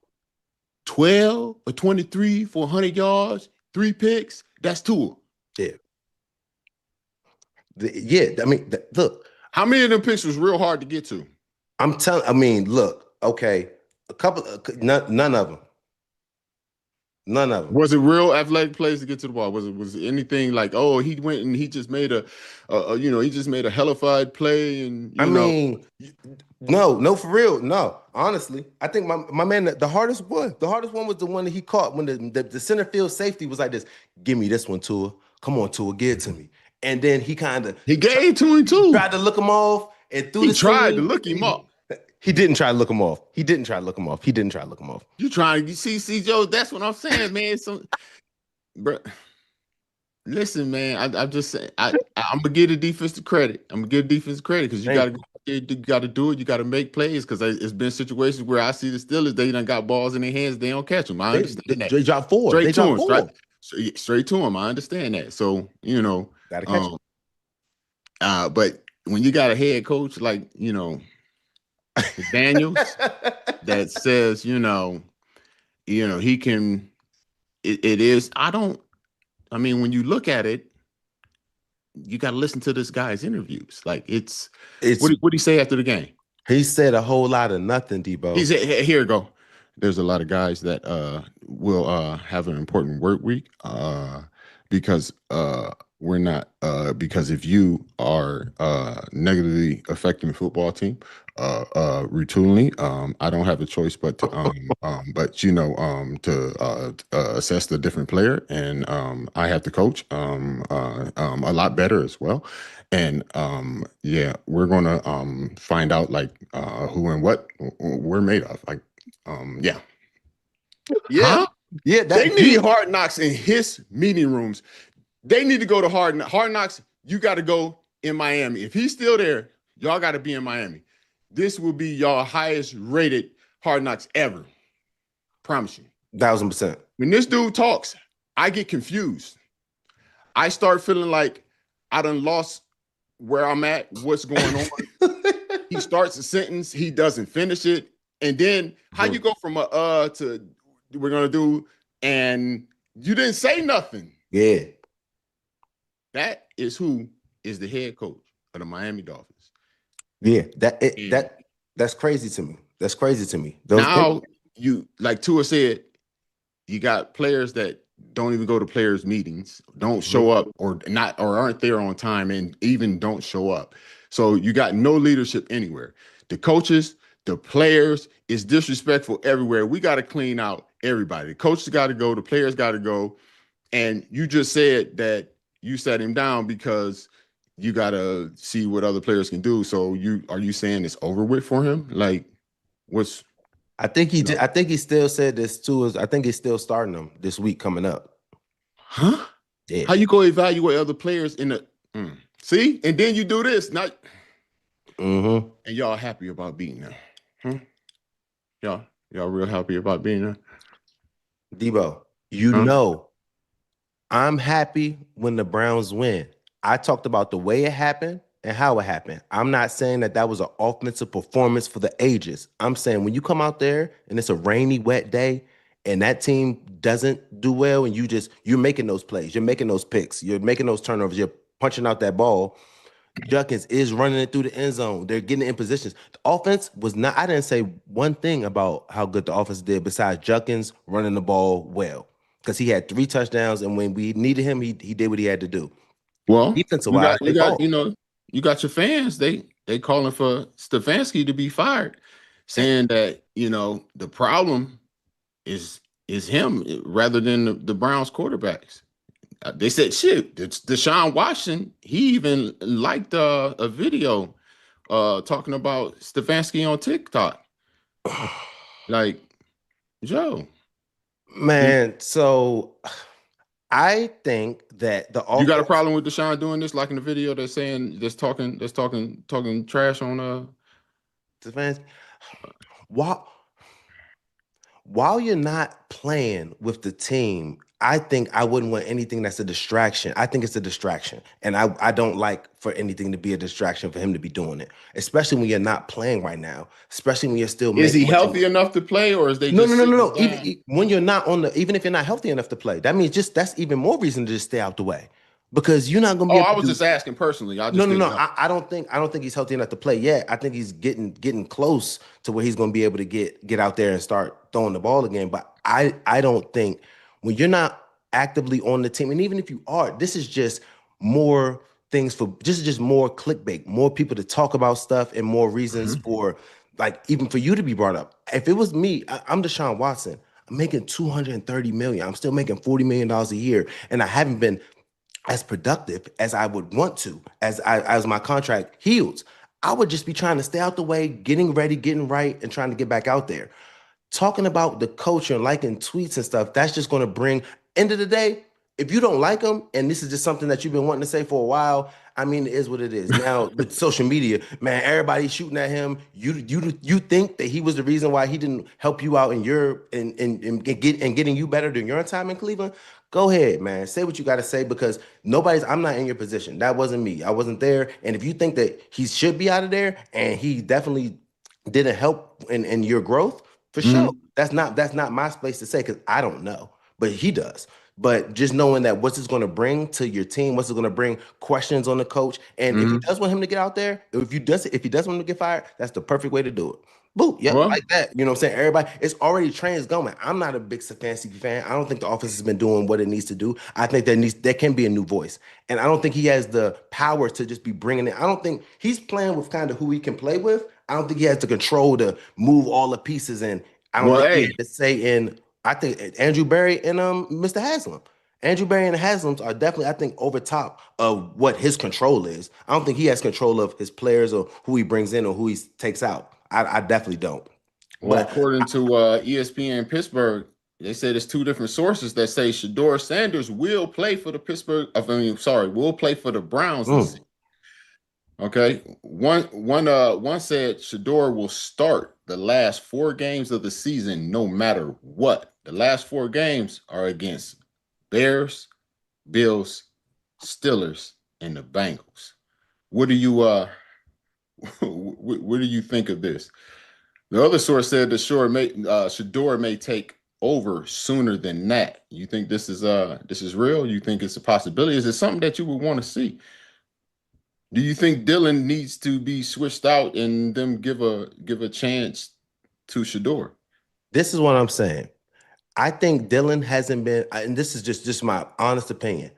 12 or 23 for 100 yards, 3 picks, that's Tua. Yeah. I mean, look. How many of them picks was real hard to get to? Look, okay. None of them. None of them. Was it real athletic plays to get to the ball? Was it anything like, oh, he went and he just made a hellified play and no, for real, no. Honestly, I think my man, the hardest one was the one that he caught when the center field safety was like this. Give me this one, Tua. Come on, Tua, give it to me. And then he gave it to him too. Tried to look him off and threw. He tried to look him up. He didn't try to look him off. You trying to see Joe? That's what I'm saying, man. Bro, listen, man. I'm just saying. I'm gonna give the defense the credit. Because you gotta go out there, you gotta do it. You gotta make plays because it's been situations where I see the Steelers. They done got balls in their hands. They don't catch them. I understand that. They drop 4. Straight to them. Right? Straight to them. I understand that. So gotta catch them. But when you got a head coach like Daniels that says, he can, it is, when you look at it, you got to listen to this guy's interviews. Like it's what did he say after the game? He said a whole lot of nothing, Deebo. He said, here we go. There's a lot of guys that will have an important work week because we're not because if you are negatively affecting the football team routinely, I don't have a choice but to assess the different player, and I have to coach a lot better as well. And we're gonna find out like who and what we're made of. Like they need Hard Knocks in his meeting rooms. They need to go to Hard Knocks. You got to go in Miami. If he's still there, y'all got to be in Miami. This will be y'all highest rated Hard Knocks ever. Promise you. 1,000%. When this dude talks, I get confused. I start feeling like I done lost where I'm at, what's going on. He starts a sentence, he doesn't finish it. And then how you go from to we're going to do, and you didn't say nothing. Yeah. That is who is the head coach of the Miami Dolphins. Yeah, that's crazy to me. That's crazy to me. Now, you, like Tua said, you got players that don't even go to players' meetings, don't show up or aren't there on time, and even don't show up. So you got no leadership anywhere. The coaches, the players, it's disrespectful everywhere. We got to clean out everybody. The coaches got to go, the players got to go. And you just said that you sat him down because you got to see what other players can do. So are you saying it's over with for him? Like, what's... I think he did. I think he still said this too. I think he's still starting them this week coming up. Huh? Yeah. How you go evaluate other players in the... See? And then you do this. Not... And y'all happy about beating them. Y'all real happy about beating them. Deebo, You Huh? know, I'm happy when the Browns win. I talked about the way it happened and how it happened. I'm not saying that that was an offensive performance for the ages. I'm saying when you come out there and it's a rainy, wet day and that team doesn't do well and you're making those plays, you're making those picks, you're making those turnovers, you're punching out that ball. Judkins is running it through the end zone. They're getting in positions. The offense was not, I didn't say one thing about how good the offense did besides Judkins running the ball well. Because he had 3 touchdowns, and when we needed him, he did what he had to do. Well, Defensive you wise, got they you got ball. you know you got your fans. They calling for Stefanski to be fired, saying that the problem is him rather than the Browns quarterbacks. They said shit. It's Deshaun Watson. He even liked a video talking about Stefanski on TikTok. Like, Joe, you Man, so I think that the you got a offense, problem with Deshaun doing this? Like in the video, they're saying talking trash on defense, while while you're not playing with the team, I think I wouldn't want anything that's a distraction. I think it's a distraction. And I don't like for anything to be a distraction for him to be doing it, especially when you're not playing right now, especially when you're still Is he making what you. healthy enough to play, or is they No, no, just no, no, sitting him no. down? When you're not on the, even if you're not healthy enough to play, that means just that's even more reason to just stay out the way because you're not going to be Oh, able I to was do. just asking personally. I No, just no, didn't no. know. I don't think he's healthy enough to play yet. I think he's getting close to where he's going to be able to get out there and start throwing the ball again. But I don't think when you're not actively on the team, and even if you are, this is just more things for this is just more clickbait, more people to talk about stuff, and more reasons Mhm. for like even for you to be brought up. If it was me, I'm Deshaun Watson. I'm making 230 million. I'm still making $40 million a year, and I haven't been as productive as I would want to, as my contract heals. I would just be trying to stay out the way, getting ready, getting right, and trying to get back out there. Talking about the culture and liking tweets and stuff, that's just going to bring, end of the day, if you don't like them, and this is just something that you've been wanting to say for a while, I mean, it is what it is. Now with social media, man, everybody's shooting at him. You think that he was the reason why he didn't help you out in your and getting you better during your time in Cleveland? Go ahead, man. Say what you got to say because I'm not in your position. That wasn't me. I wasn't there. And if you think that he should be out of there and he definitely didn't help in your growth, for sure. Mhm. That's not my space to say because I don't know, but he does. But just knowing that what's this going to bring to your team, what's it going to bring questions on the coach, and if he Mhm. does want him to get out there, if he does want him to get fired, that's the perfect way to do it. Boom, yep, Well, like that. You know what I'm saying? Everybody, it's already trains going. I'm not a big Stefanski fan. I don't think the office has been doing what it needs to do. I think there can be a new voice, and I don't think he has the power to just be bringing it. I don't think he's playing with kind of who he can play with. I don't think he has the control to move all the pieces in. I don't well, think he hey, had to say in. I think Andrew Berry and Mr. Haslam. Andrew Berry and the Haslams are definitely, I think, over top of what his control is. I don't think he has control of his players or who he brings in or who he takes out. I definitely don't. well, But according to ESPN Pittsburgh, they said there's two different sources that say Shedeur Sanders will play for the Pittsburgh. I mean, sorry, will play for the Browns this mm, season. Okay, one said Shedeur will start the last 4 games of the season, no matter what. The last 4 games are against Bears, Bills, Steelers, and the Bengals. What do you what do you think of this? The other source said that Shador may take over sooner than that. You think this is real? You think it's a possibility? Is it something that you would want to see? Do you think Dylan needs to be switched out and them give a chance to Shador? this is what I'm saying. I think Dylan hasn't been, and this is just my honest opinion.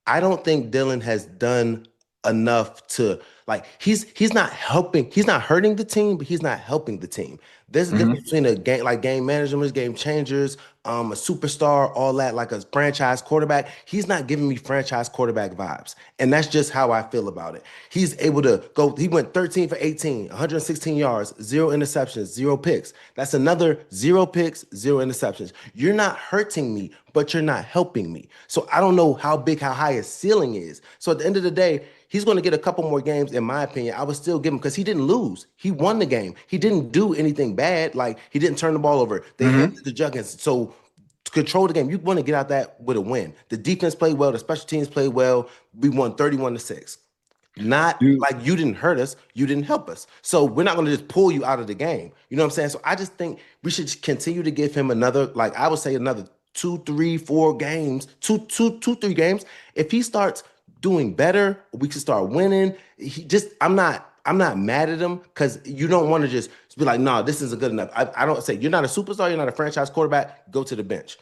I don't think Dylan has done enough to like he's not helping, he's not hurting the team, but he's not helping the team. There's a difference Hmm. between a game like game managers, game changers, a superstar, all that, like a franchise quarterback. He's not giving me franchise quarterback vibes. And that's just how I feel about it. He's able to go, he went 13 for 18, 116 yards, 0 interceptions, 0 picks. That's another 0 picks, 0 interceptions. You're not hurting me, but you're not helping me. So I don't know how big, how high his ceiling is. So at the end of the day, he's going to get a couple more games, in my opinion. I would still give him because he didn't lose. He won the game. He didn't do anything bad. Like he didn't turn the ball over. They handed Hmm. the Juggins. So control the game. You want to get out that with a win. The defense played well. The special teams played well. We won 31-6. Not like you didn't hurt us, you didn't help us. So we're not going to just pull you out of the game. You know what I'm saying? So I just think we should continue to give him another, like I would say another 2, 3, 4 games, 3 games. If he starts doing better, we can start winning. I'm not mad at him because you don't want to just be like, no, this isn't good enough. I don't say you're not a superstar, you're not a franchise quarterback, go to the bench.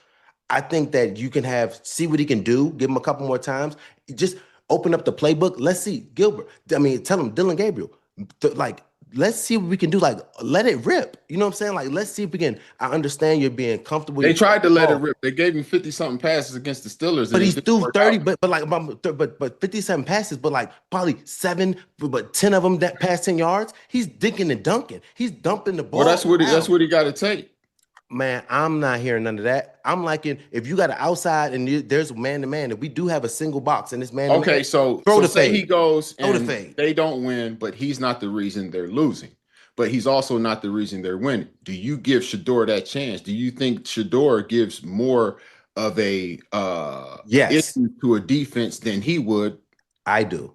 I think that you can see what he can do, give him a couple more times. Just open up the playbook. Let's see Gilbert. I mean, tell him Dylan Gabriel. Let's see what we can do. Like, let it rip. You know what I'm saying? Like, let's see if we can. I understand you're being comfortable. They tried to let it rip. They gave him 50-something passes against the Steelers, but he threw 30. But 57 passes. But like probably 7, but 10 of them that past 10 yards. He's dinking and dunking. He's dumping the ball. Well, that's what he got to take. Man, I'm not hearing none of that. I'm liking if you got an outside and there's man to man, if we do have a single box and this man. Okay, so throw the say fade. He goes throw and the fade. They don't win, but he's not the reason they're losing. But he's also not the reason they're winning. Do you give Shedeur that chance? Do you think Shedeur gives more of a issue to a defense than he would? I do.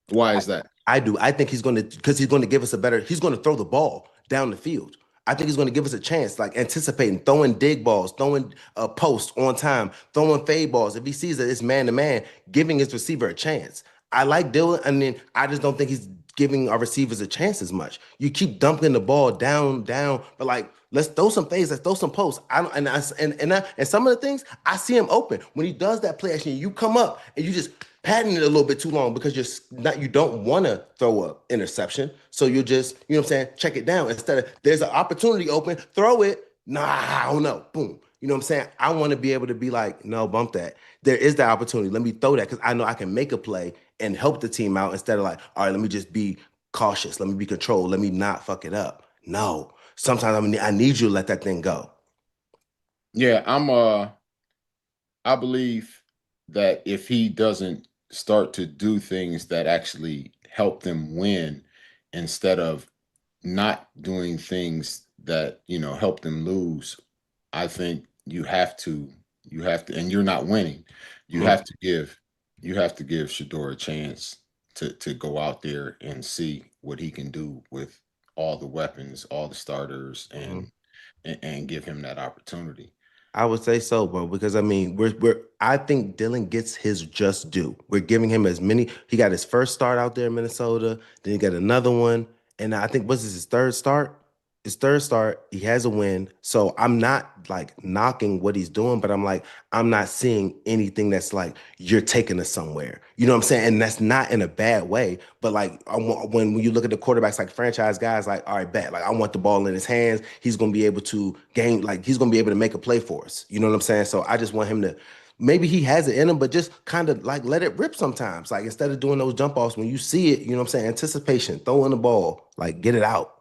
Why is that? I do. I think he's going to give us he's going to throw the ball down the field. I think he's going to give us a chance, like anticipating, throwing dig balls, throwing a post on time, throwing fade balls. If he sees that it's man-to-man, giving his receiver a chance. I like Dylan, and then I just don't think he's giving our receivers a chance as much. You keep dumping the ball down, but like, let's throw some fades, let's throw some posts. And some of the things, I see him open. When he does that play action, you come up and you just padding it a little bit too long because you don't want to throw an interception. So you just, you know what I'm saying, check it down. Instead of there's an opportunity open, throw it. Nah, I don't know. Boom. You know what I'm saying? I want to be able to be like, no, bump that. There is that opportunity. Let me throw that because I know I can make a play and help the team out instead of like, all right, let me just be cautious. Let me be controlled. Let me not fuck it up. No. Sometimes I need you to let that thing go. Yeah, I believe that if he doesn't start to do things that actually help them win instead of not doing things that, help them lose, I think you have to, and you're not winning. You have to give Shedeur a chance to go out there and see what he can do with all the weapons, all the starters, and give him that opportunity. I would say so, bro, because I mean, I think Dylan gets his just due. We're giving him as many. He got his first start out there in Minnesota, then he got another one, and I think what's his third start? His third start, he has a win. So I'm not like knocking what he's doing, but I'm like, I'm not seeing anything that's like you're taking us somewhere. You know what I'm saying? And that's not in a bad way. But like when you look at the quarterbacks, like franchise guys, like, all right, bet, like I want the ball in his hands. He's going to be able to he's going to be able to make a play for us. You know what I'm saying? So I just want him to, maybe he has it in him, but just kind of like let it rip sometimes. Like instead of doing those jump offs, when you see it, you know what I'm saying? Anticipation, throwing the ball, like get it out.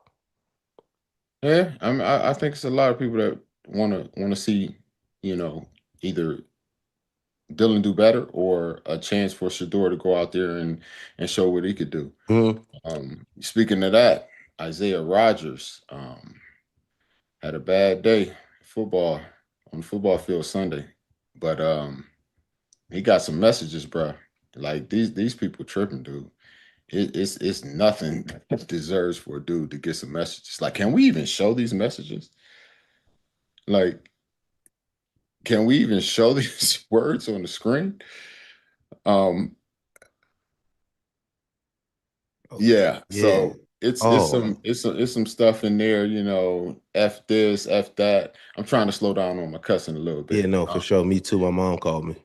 Yeah, I think it's a lot of people that want to see, either Dylan do better or a chance for Shedeur to go out there and show what he could do. Speaking of that, Isaiah Rodgers had a bad day on the football field Sunday, but he got some messages, bro. Like these people tripping, dude. It's nothing that deserves for a dude to get some messages. Like, can we even show these messages? Like, can we even show these words on the screen? Yeah. So it's some stuff in there, F this, F that. I'm trying to slow down on my cussing a little bit. Yeah, no, for sure. Me too. My mom called me.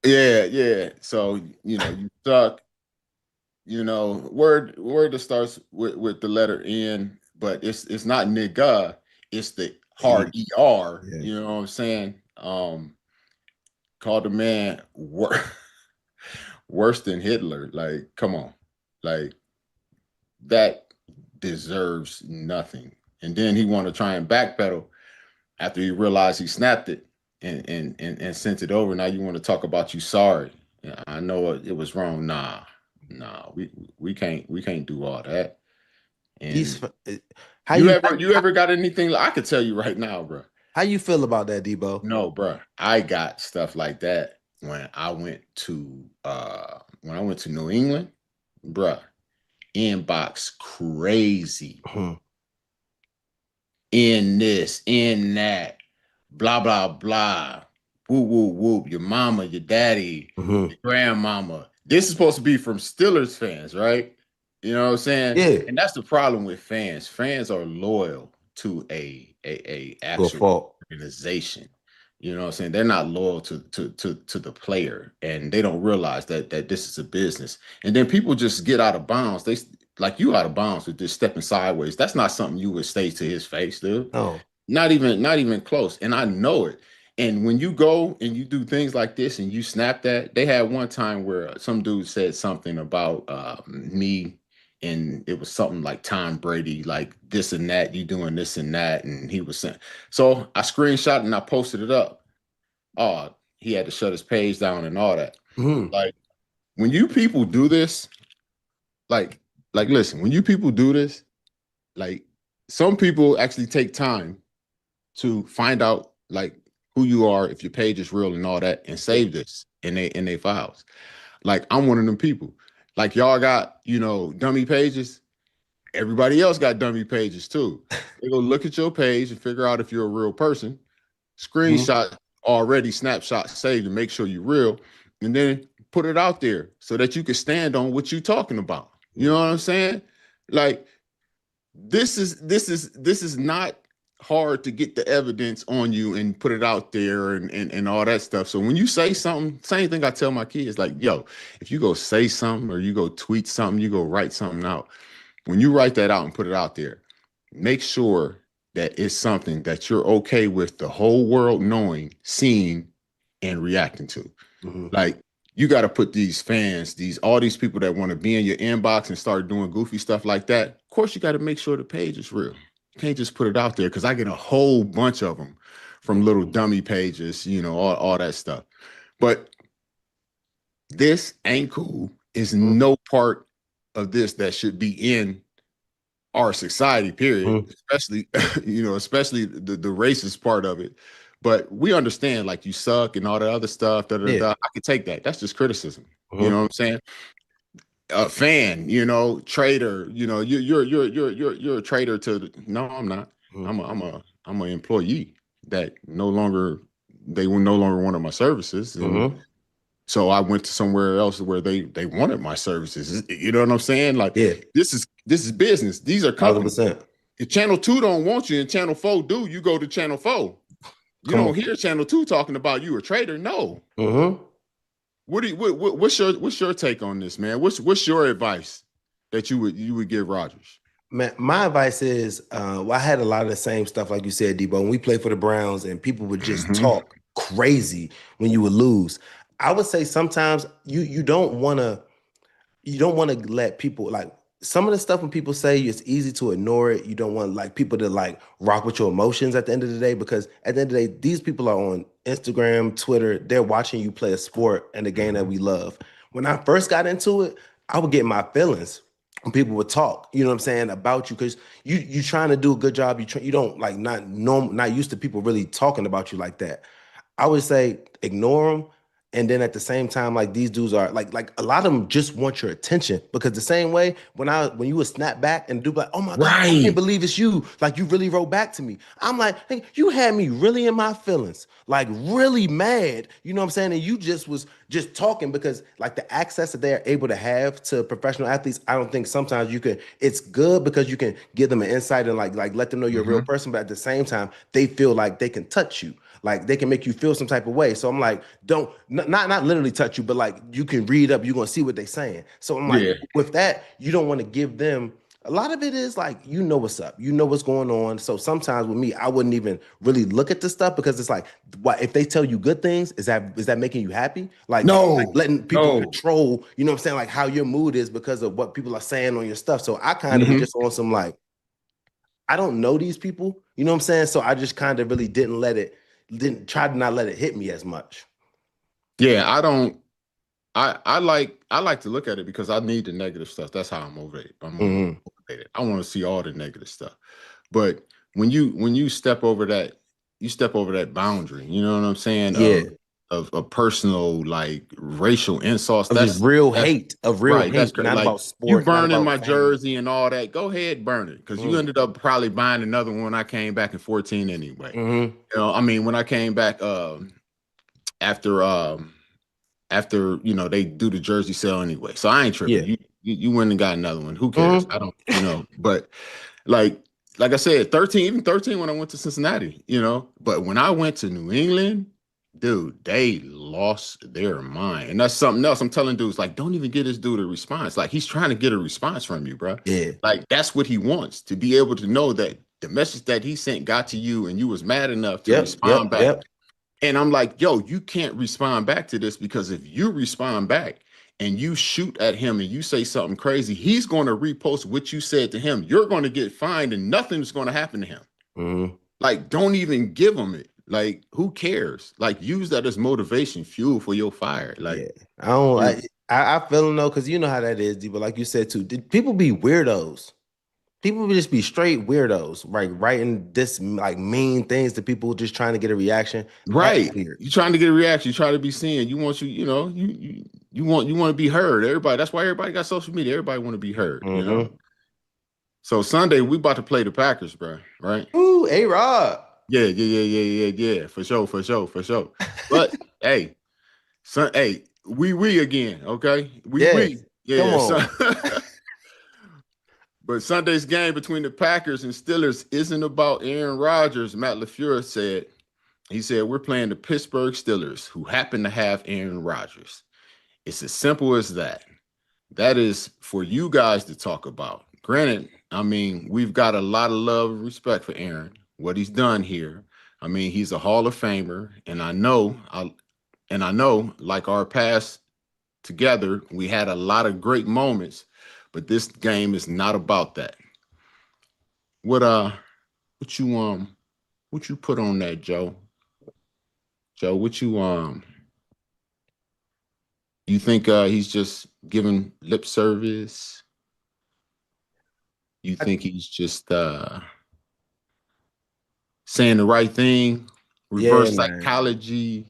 Yeah. So, you suck. Word that starts with the letter N, but it's not nigga, it's the hard ER. Yeah. You know what I'm saying? Called the man worse than Hitler. Like, come on. Like, that deserves nothing. And then he want to try and backpedal after he realized he snapped it and sent it over. Now you want to talk about you sorry. Yeah, I know it was wrong. Nah, we can't do all that. And you ever got anything? I could tell you right now, bro. How you feel about that, Deebo? No, bro. I got stuff like that when I went to New England, bruh. Inbox crazy. Mhm. In this, in that, blah, blah, blah. Woo, woo, woo. Your mama, your daddy, Mhm. your grandmama. This is supposed to be from Steelers fans, right? You know what I'm saying? Yeah, And that's the problem with fans. Fans are loyal to a to a actual fault. organization. You know what I'm saying? They're not loyal to the player, and they don't realize that this is a business. And then people just get out of bounds. They like you out of bounds with this stepping sideways. That's not something you would say to his face, dude. No. Not even close. And I know it. And when you go and you do things like this and you snap that, they had one time where some dude said something about me, and it was something like Tom Brady, like this and that, you doing this and that, and he was saying. So I screenshot and I posted it up. Oh, he had to shut his page down and all that. Mhm. Like when you people do this, like listen, when you people do this, like some people actually take time to find out like who you are, if your page is real and all that, and Yeah. save this in their files. Like I'm one of them people. Like y'all got, dummy pages. Everybody else got dummy pages too. They go look at your page and figure out if you're a real person. Mhm. Screenshot already, snapshot saved to make sure you're real, and then put it out there so that you can stand on what you're talking about. You know what I'm saying? Like this is not hard to get the evidence on you and put it out there and all that stuff. So when you say something, same thing I tell my kids, like, yo, if you go say something or you go tweet something, you go write something out. When you write that out and put it out there, make sure that it's something that you're okay with the whole world knowing, seeing, and reacting to. Mhm. Like you got to put these fans, all these people that want to be in your inbox and start doing goofy stuff like that. Of course, you got to make sure the page is real. You can't just put it out there because I get a whole bunch of them from little dummy pages, all that stuff. But this ain't cool. Is Mhm. no part of this that should be in our society, period. Mhm. Especially, especially the racist part of it. But we understand, like you suck and all the other stuff. Da, da, Yeah. da. I can take that. That's just criticism. You Mhm. know what I'm saying? A fan, trader. You're a trader to. No, I'm not. Mhm. I'm an employee that they were no longer wanted my services, and Mhm. so I went to somewhere else where they wanted my services. You know what I'm saying? Like Yeah. this is business. These are companies. 100%. If Channel 2 don't want you and Channel 4 do, you go to Channel 4. You Come don't on. hear Channel 2 talking about you a trader. No. Mhm. What's your take on this, man? What's your advice that you would give Rodgers? Man, my advice is, well, I had a lot of the same stuff like you said, Debo. When we played for the Browns, and people would just Mm-hmm. talk crazy when you would lose. I would say sometimes you don't want to let people like some of the stuff when people say it's easy to ignore it. You don't want like people to like rock with your emotions at the end of the day because at the end of the day, these people are on Instagram, Twitter. They're watching you play a sport and a game that we love. When I first got into it, I would get my feelings when people would talk. You know what I'm saying about you because you trying to do a good job. You don't like not used to people really talking about you like that. I would say ignore them. And then at the same time, like these dudes are like a lot of them just want your attention because the same way when you would snap back and do like, oh my God, I can't Right. believe it's you. Like you really wrote back to me. I'm like, hey, you had me really in my feelings, like really mad. You know what I'm saying? And you just was just talking because like the access that they're able to have to professional athletes, I don't think sometimes it's good because you can give them an insight and like let them know you're a real Mm-hmm. person, but at the same time, they feel like they can touch you. Like they can make you feel some type of way. So I'm like, don't not literally touch you, but like you can read up, you're gonna see what they're saying. So I'm like, Yeah. with that, you don't want to give them a lot of it is like you know what's up, you know what's going on. So sometimes with me, I wouldn't even really look at the stuff because it's like, what if they tell you good things? Is that making you happy? Like No. letting people No. control, you know what I'm saying, like how your mood is because of what people are saying on your stuff. So I kind of was Mm-hmm. just on some like I don't know these people, you know what I'm saying? So I just kind of really didn't try to not let it hit me as much. Yeah, I don't. I like to look at it because I need the negative stuff. That's how I'm motivated. I'm Hmm. motivated. I want to see all the negative stuff. But when you step over that step over that boundary. You know what I'm saying? Yeah. Of a personal like racial insults. Of just real hate, right. That's not like about you sport, not burning about my family. jersey and all that. Go ahead, burn it, because you ended up probably buying another one when I came back in 14 anyway. Mm-hmm. You know, I mean, when I came back after they do the jersey sale anyway, so I ain't tripping. Yeah. You went and got another one. Who cares? Mm-hmm. I don't, but like I said, 13 when I went to Cincinnati, but when I went to New England, dude, they lost their mind. And that's something else. I'm telling dudes, like, don't even get this dude a response. Like, he's trying to get a response from you, bro. Yeah. Like, that's what he wants, to be able to know that the message that he sent got to you and you was mad enough to respond back. Yep. And I'm like, yo, you can't respond back to this, because if you respond back and you shoot at him and you say something crazy, he's going to repost what you said to him. You're going to get fined and nothing's going to happen to him. Mm-hmm. Like, don't even give him it. Like, who cares? Like, use that as motivation, fuel for your fire. Like, yeah. I feel him though, because you know how that is, but like you said too, people be weirdos. People would just be straight weirdos, like writing this like mean things to people just trying to get a reaction. That's right. weird. You're trying to get a reaction. You try to be seen. You want you want to be heard. Everybody. That's why everybody got social media. Everybody want to be heard. Mm-hmm. So Sunday we about to play the Packers, bro. Right? Ooh, A-Rod. Yeah. For sure. But hey, we again. Okay, we. Yeah. Come on. But Sunday's game between the Packers and Steelers isn't about Aaron Rodgers. Matt LaFleur said, we're playing the Pittsburgh Steelers, who happen to have Aaron Rodgers. It's as simple as that. That is for you guys to talk about. Granted, I mean, we've got a lot of love and respect for Aaron, what he's done here. I mean, he's a Hall of Famer, and I know, like our past together, we had a lot of great moments. But this game is not about that. What you put on that, Joe? Joe, what you think he's just giving lip service? You think he's just saying the right thing? Reverse psychology,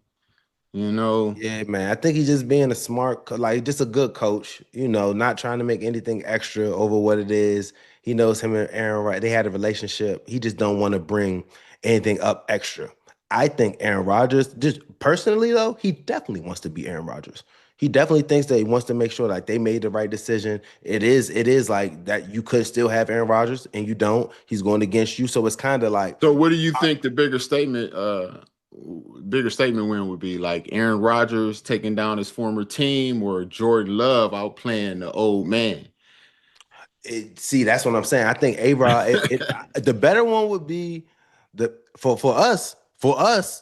Yeah, man. I think he's just being a smart, like just a good coach, not trying to make anything extra over what it is. He knows him and Aaron, right? They had a relationship. He just don't want to bring anything up extra. I think Aaron Rodgers, just personally though, he definitely wants to be Aaron Rodgers. He definitely thinks that he wants to make sure like they made the right decision. It is like that you could still have Aaron Rodgers and you don't. He's going against you. So it's kind of like. So what do you think the bigger statement win would be? Like Aaron Rodgers taking down his former team, or Jordan Love outplaying the old man? See, that's what I'm saying. I think A-Rod, the better one would be for us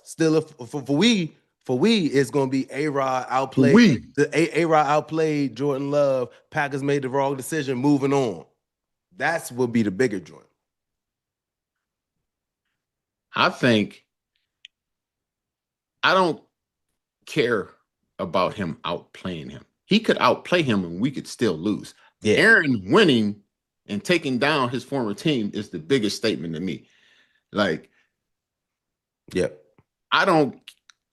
still for we it's gonna be A-Rod outplayed. A-Rod outplayed Jordan Love. Packers made the wrong decision. Moving on. That's will be the bigger joint. I think I don't care about him outplaying him. He could outplay him and we could still lose. Yeah. Aaron winning and taking down his former team is the biggest statement to me. Like,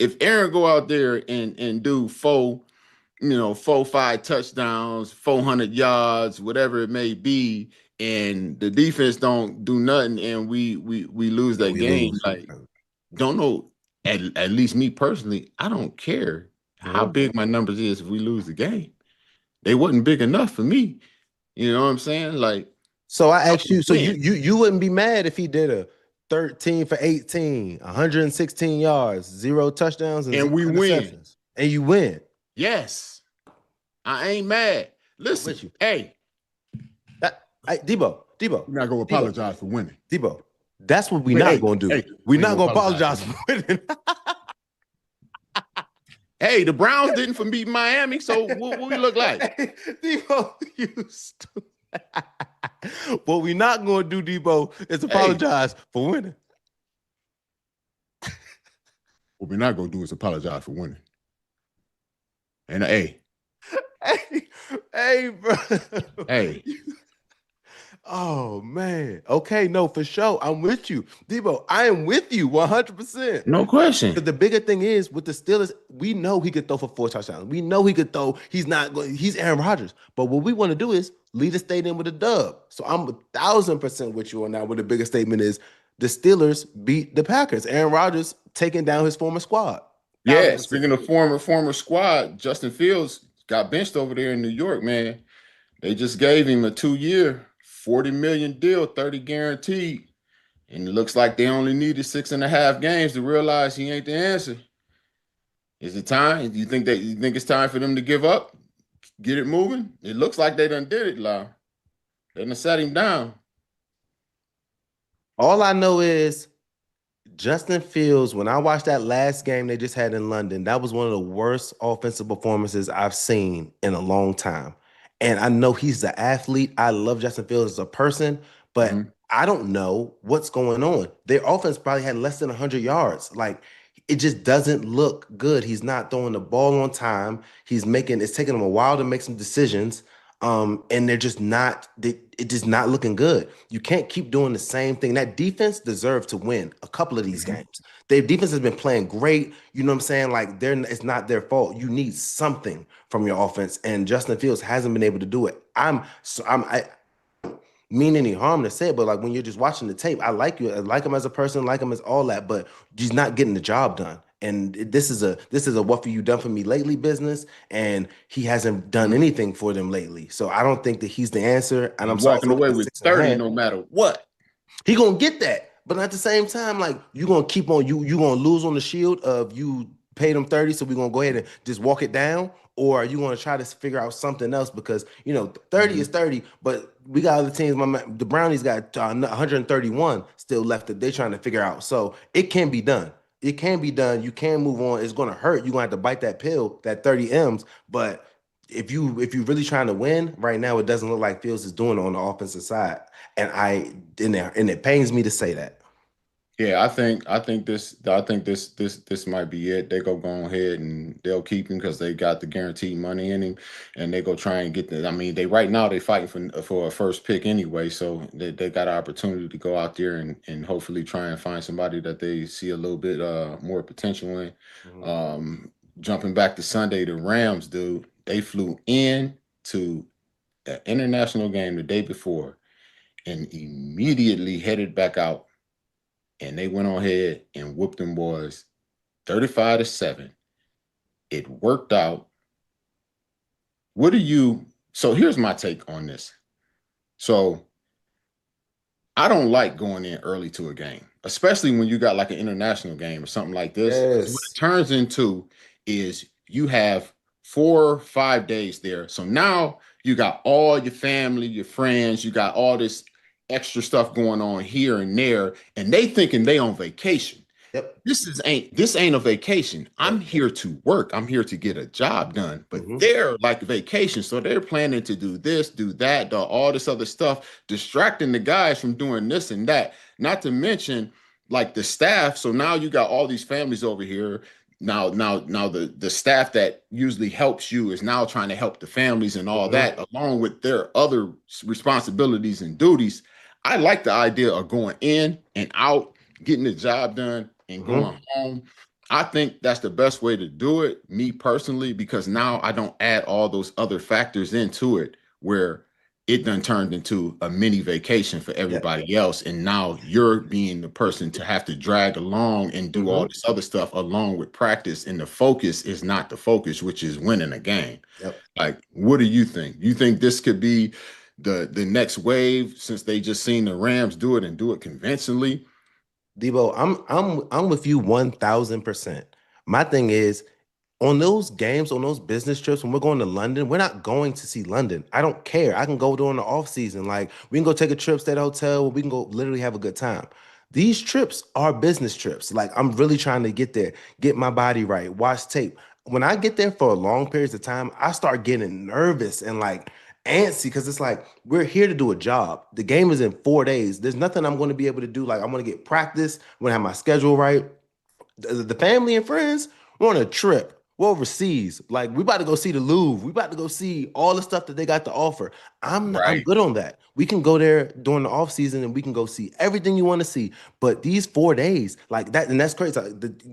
if Aaron go out there and do 4-5 touchdowns, 400 yards, whatever it may be, and the defense don't do nothing and we lose that game, like, don't know. At least me personally, I don't care how big my numbers is if we lose the game. They wasn't big enough for me. You know what I'm saying? Like, so I asked you, so you wouldn't be mad if he did a 13 for 18, 116 yards, 0 touchdowns, and we win. And you win. Yes. I ain't mad. Listen, hey. Deebo. You're not gonna apologize for winning. Deebo. That's what we're not gonna do. Hey, we're not gonna apologize for winning. Hey, the Browns didn't for beat Miami, so what we look like? Deebo, you stupid. What we're not gonna do, Deebo, is apologize for winning. What we're not gonna do is apologize for winning. And hey, bro. Hey. Oh man. Okay, no, for sure. I'm with you. Deebo, I am with you 100%. No question. But the bigger thing is with the Steelers, we know he could throw for 4 touchdowns. We know he could throw. He's not going, he's Aaron Rodgers. But what we want to do is lead the state in with a dub. So I'm 1,000% with you on that. What the biggest statement is the Steelers beat the Packers. Aaron Rodgers taking down his former squad. Yeah, 1,000%. speaking of former squad, Justin Fields got benched over there in New York, man. They just gave him a 2-year, 40 million deal, 30 guaranteed. And it looks like they only needed 6.5 games to realize he ain't the answer. Is it time? You think it's time for them to give up? Get it moving? It looks like they done did it, Lau. They done sat him down. All I know is Justin Fields, when I watched that last game they just had in London, that was one of the worst offensive performances I've seen in a long time. And I know he's the athlete. I love Justin Fields as a person, but Mhm. I don't know what's going on. Their offense probably had less than 100 yards. Like, it just doesn't look good. He's not throwing the ball on time. It's taking him a while to make some decisions. And it's just not looking good. You can't keep doing the same thing. That defense deserved to win a couple of these Mhm. games. Their defense has been playing great. You know what I'm saying? Like it's not their fault. You need something from your offense, and Justin Fields hasn't been able to do it. I mean any harm to say it, but like when you're just watching the tape, I like you. I like him as a person, like him as all that, but he's not getting the job done. And this is a what have you done for me lately business, and he hasn't done Mhm. anything for them lately. So I don't think that he's the answer. And He I'm sorry walking for away the with six and a 30 half. no matter what. He gonna get that, but at the same time, like you gonna keep on you gonna lose on the shield of you paid him 30, so we're gonna go ahead and just walk it down, or are you gonna try to figure out something else because 30 is Mhm. 30, but we got other teams. The Brownies got 131 still left that they're trying to figure out. So it can be done. It can be done. You can move on. It's gonna hurt. You're gonna have to bite that pill, that 30 M's, but if you're really trying to win right now, it doesn't look like Fields is doing it on the offensive side. And it pains me to say that. Yeah, I think this might be it. They go ahead and they'll keep him because they got the guaranteed money in him, and they go try and get the. I mean, they right now they fighting for a first pick anyway, so they got an opportunity to go out there and hopefully try and find somebody that they see a little bit more potential in. Mhm. Jumping back to Sunday, the Rams, dude, they flew in to an international game the day before and immediately headed back out, and they went on ahead and whooped them boys 35-7. It worked out. What do you so here's my take on this. So I don't like going in early to a game, especially when you got like an international game or something like this. Because what it Yes. turns into is you have 4 or 5 days there. So now you got all your family, your friends, you got all this extra stuff going on here and there, and they thinking they on vacation. Yep. This ain't a vacation. I'm Yep. here to work. I'm here to get a job done. But Hmm. they're like vacation. So they're planning to do this, do that, do all this other stuff, distracting the guys from doing this and that. Not to mention like the staff. So now you got all these families over here. Now the staff that usually helps you is now trying to help the families and all Hmm. that, along with their other responsibilities and duties. I like the idea of going in and out, getting the job done and Hmm. going home. I think that's the best way to do it, me personally, because now I don't add all those other factors into it where it done turned into a mini vacation for Yeah. everybody else. And now you're being the person to have to drag along and do all Hmm. this other stuff along with practice. And the focus is not the focus, which is winning a game. Yep. Like, what do you think? You think this could be the next wave since they just seen the Rams do it and do it convincingly? Debo, I'm with you 1,000%. My thing is on those games, on those business trips, when we're going to London, we're not going to see London. I don't care. I can go during the off season. Like we can go take a trip, stay at a hotel, we can go literally have a good time. These trips are business trips. Like I'm really trying to get there, get my body right, watch tape. When I get there for long periods of time, I start getting nervous and like antsy because it's like we're here to do a job. The game is in 4 days. There's nothing I'm going to be able to do. Like I'm going to get practice. I'm going to have my schedule right. The family and friends, we're on a trip. We're overseas. Like, we about to go see the Louvre. We about to go see all the stuff that they got to offer. I'm Right. good on that. We can go there during the off season and we can go see everything you want to see. But these 4 days, like that, and that's crazy.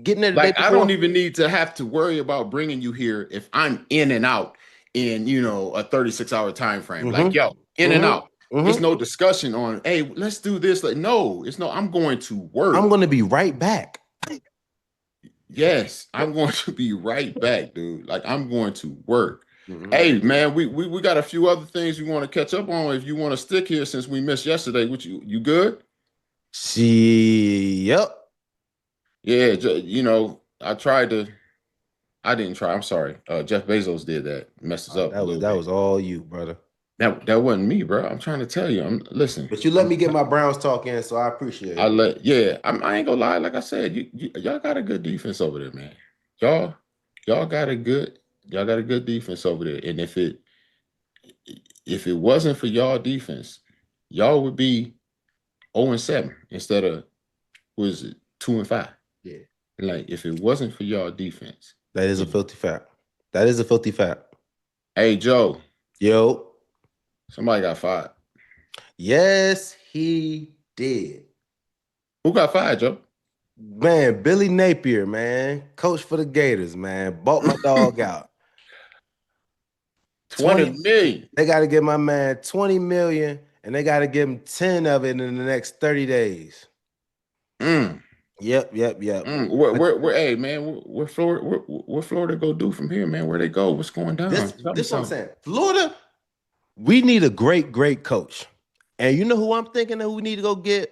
Getting there the day Like I don't before. even need to have to worry about bringing you here if I'm in and out in a 36-hour time frame. Like, yo, in and out. It's no discussion on, hey, let's do this. Like, no, it's no, I'm going to work. I'm going to be right back. Yes, I'm going to be right back, dude. Like, I'm going to work. Hey, man, we got a few other things we want to catch up on. If you want to stick here since we missed yesterday, which you good? Yep. Yeah, I didn't try. I'm sorry. Jeff Bezos did that. Messed us up a little bit. That was all you, brother. That wasn't me, bro. I'm trying to tell you. Listen. But you let me get my Browns talk in, so I appreciate it. I ain't gonna lie. Like I said, y'all got a good defense over there, man. Y'all got a good defense over there. And if it wasn't for y'all defense, y'all would be 0-7 instead of, was it 2-5? Yeah. Like, if it wasn't for y'all defense. That is a filthy fact. That is a filthy fact. Hey, Joe. Yo. Somebody got fired. Yes, he did. Who got fired, Joe? Man, Billy Napier, man. Coach for the Gators, man. Bought my dog out. 20 million. They got to give my man 20 million, and they got to give him 10 of it in the next 30 days. Yep. Hey, man, where Florida go do from here, man? Where they go? What's going down? This is what I'm saying. Florida, we need a great coach. And you know who I'm thinking that we need to go get?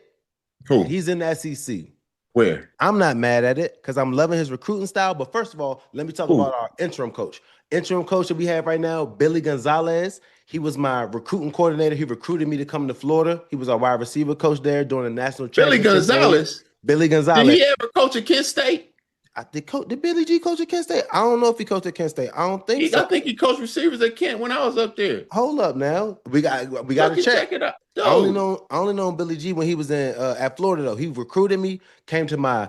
Who? He's in the SEC. Where? I'm not mad at it because I'm loving his recruiting style. But first of all, let me talk about our interim coach. Interim coach that we have right now, Billy Gonzalez. He was my recruiting coordinator. He recruited me to come to Florida. He was our wide receiver coach there during the national championship. Billy Gonzalez. Did he ever coach at Kent State? Did Billy G coach at Kent State? I don't know if he coached at Kent State. I don't think so. I think he coached receivers at Kent when I was up there. Hold up now. We got to check it out. I only know Billy G when he was in at Florida though. He recruited me, came to my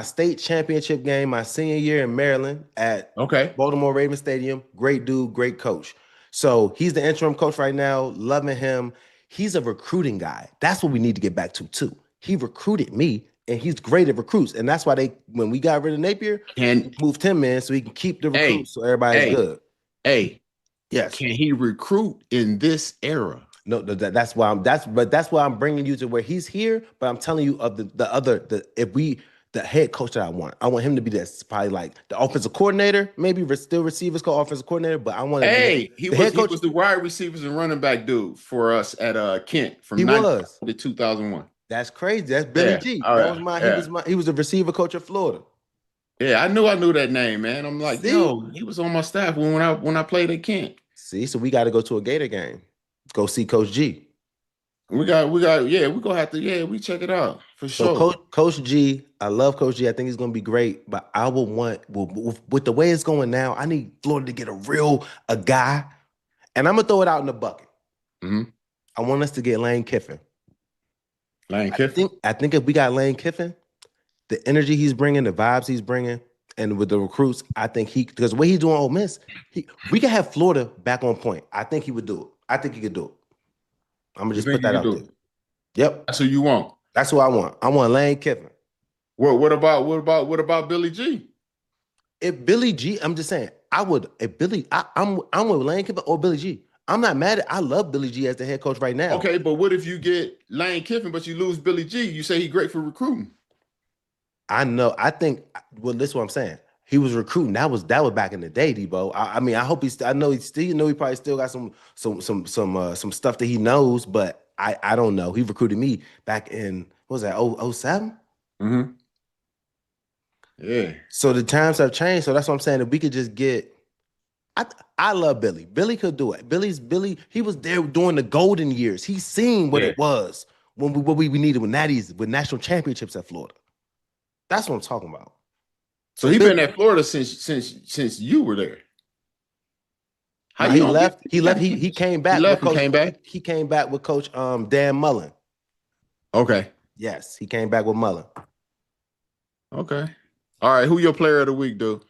state championship game my senior year in Maryland at Baltimore Ravens Stadium. Great dude, great coach. So he's the interim coach right now. Loving him. He's a recruiting guy. That's what we need to get back to too. He recruited me, and he's great at recruits. And that's why when we got rid of Napier, moved him in so he can keep the recruits so everybody's good. Yes. Can he recruit in this era? No, that's why I'm bringing you to where he's here. But I'm telling you of the head coach that I want him to be this probably like the offensive coordinator, maybe still receivers called offensive coordinator. But I want he was the wide receivers and running back dude for us at Kent from 1990 to 2001. That's crazy. That's Billy G. He was the receiver coach of Florida. Yeah, I knew that name, man. I'm like, yo, he was on my staff when I played at Kent. See, so we got to go to a Gator game. Go see Coach G. We gonna have to, we check it out for sure. So Coach G, I love Coach G. I think he's gonna be great, but I would want with the way it's going now, I need Florida to get a guy, and I'm gonna throw it out in the bucket. I want us to get Lane Kiffin. I think if we got Lane Kiffin, the energy he's bringing, the vibes he's bringing, and with the recruits, I think because the way he's doing Ole Miss, we can have Florida back on point. I think he would do it. I think he could do it. I'm gonna just put that out there. Yep, that's who you want. That's who I want. I want Lane Kiffin. What about Billy G? If Billy G, I'm just saying, I'm with Lane Kiffin or Billy G. I'm not mad at. I love Billy G as the head coach right now. Okay, but what if you get Lane Kiffin, but you lose Billy G? You say he's great for recruiting. I know. I think. Well, this is what I'm saying. He was recruiting. That was back in the day, Deebo. I mean, I hope he's. I know he's still. He probably still got some stuff that he knows, but I don't know. He recruited me back in what was that 07? Yeah. So the times have changed. So that's what I'm saying. If we could just get. I love Billy. Billy could do it. Billy. He was there during the golden years. He's seen what it was when what we needed with national championships at Florida. That's what I'm talking about. So he's been at Florida since you were there. He left. He came back. He came back with Coach Dan Mullen. Okay. Yes, he came back with Mullen. Okay. All right. Who your player of the week, dude?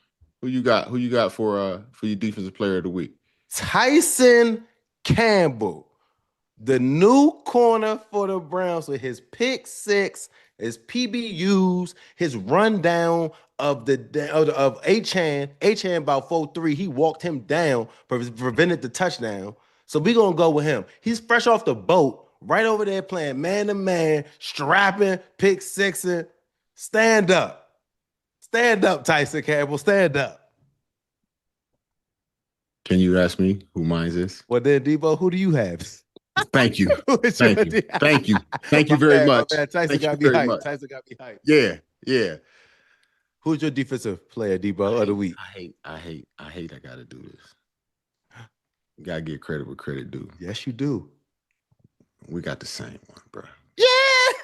Who you got? Who you got for your defensive player of the week? Tyson Campbell, the new corner for the Browns, with his pick six, his PBUs, his rundown of Achan about 4-3. He walked him down, prevented the touchdown. So we're gonna go with him. He's fresh off the boat, right over there playing man-to-man, strapping, pick sixing. Stand up. Stand up, Tyson Campbell. Stand up. Can you ask me who mine is? Well, then, Deebo, who do you have? Thank you. Thank you. Thank you. Thank you very much. Tyson got me hyped. Tyson got me hyped. Yeah. Who's your defensive player, Deebo, of the week? I gotta do this. You gotta get credit where credit due. Yes, you do. We got the same one, bro. Yes.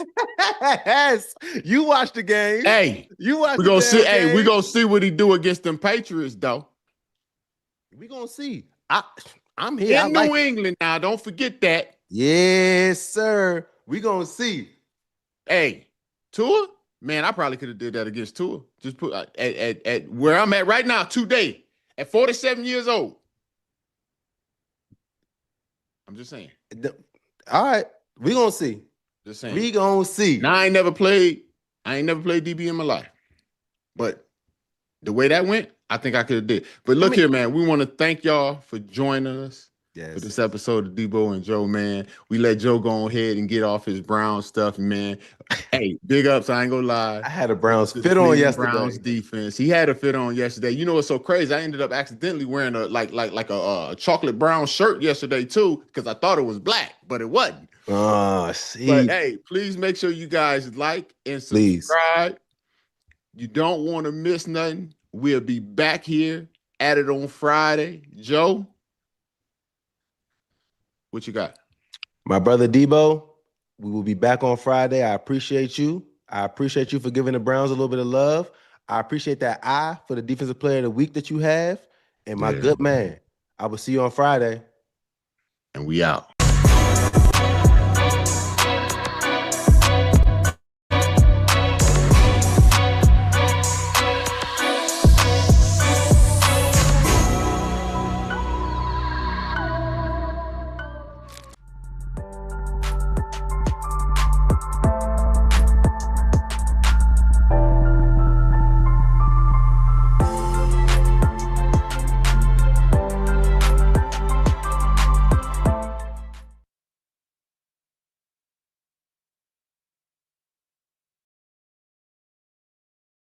You watch the game. Hey, we're gonna see. Hey, we're gonna see what he do against them Patriots, though. We're gonna see. I'm here. In New England now. Don't forget that. Yes, sir. We're gonna see. Hey, Tua, man, I probably could have did that against Tua. Just put at where I'm at right now, today, at 47 years old. I'm just saying. All right, we're gonna see. Just saying. We gonna see. Now I ain't never played DB in my life. But the way that went, I think I could have did. But look here, man. We want to thank y'all for joining us for this episode of Deebo and Joe, man. We let Joe go ahead and get off his Brown stuff, man. Hey, big ups. I ain't gonna lie. I had a Browns fit on yesterday. Browns defense. He had a fit on yesterday. You know what's so crazy? I ended up accidentally wearing a chocolate brown shirt yesterday too, because I thought it was black, but it wasn't. See. But hey, please make sure you guys like and subscribe. You don't want to miss nothing. We'll be back here at it on Friday. Joe, what you got? My brother Deebo, we will be back on Friday. I appreciate you. I appreciate you for giving the Browns a little bit of love. I appreciate that eye for the defensive player of the week that you have. And my good man, I will see you on Friday. And we out.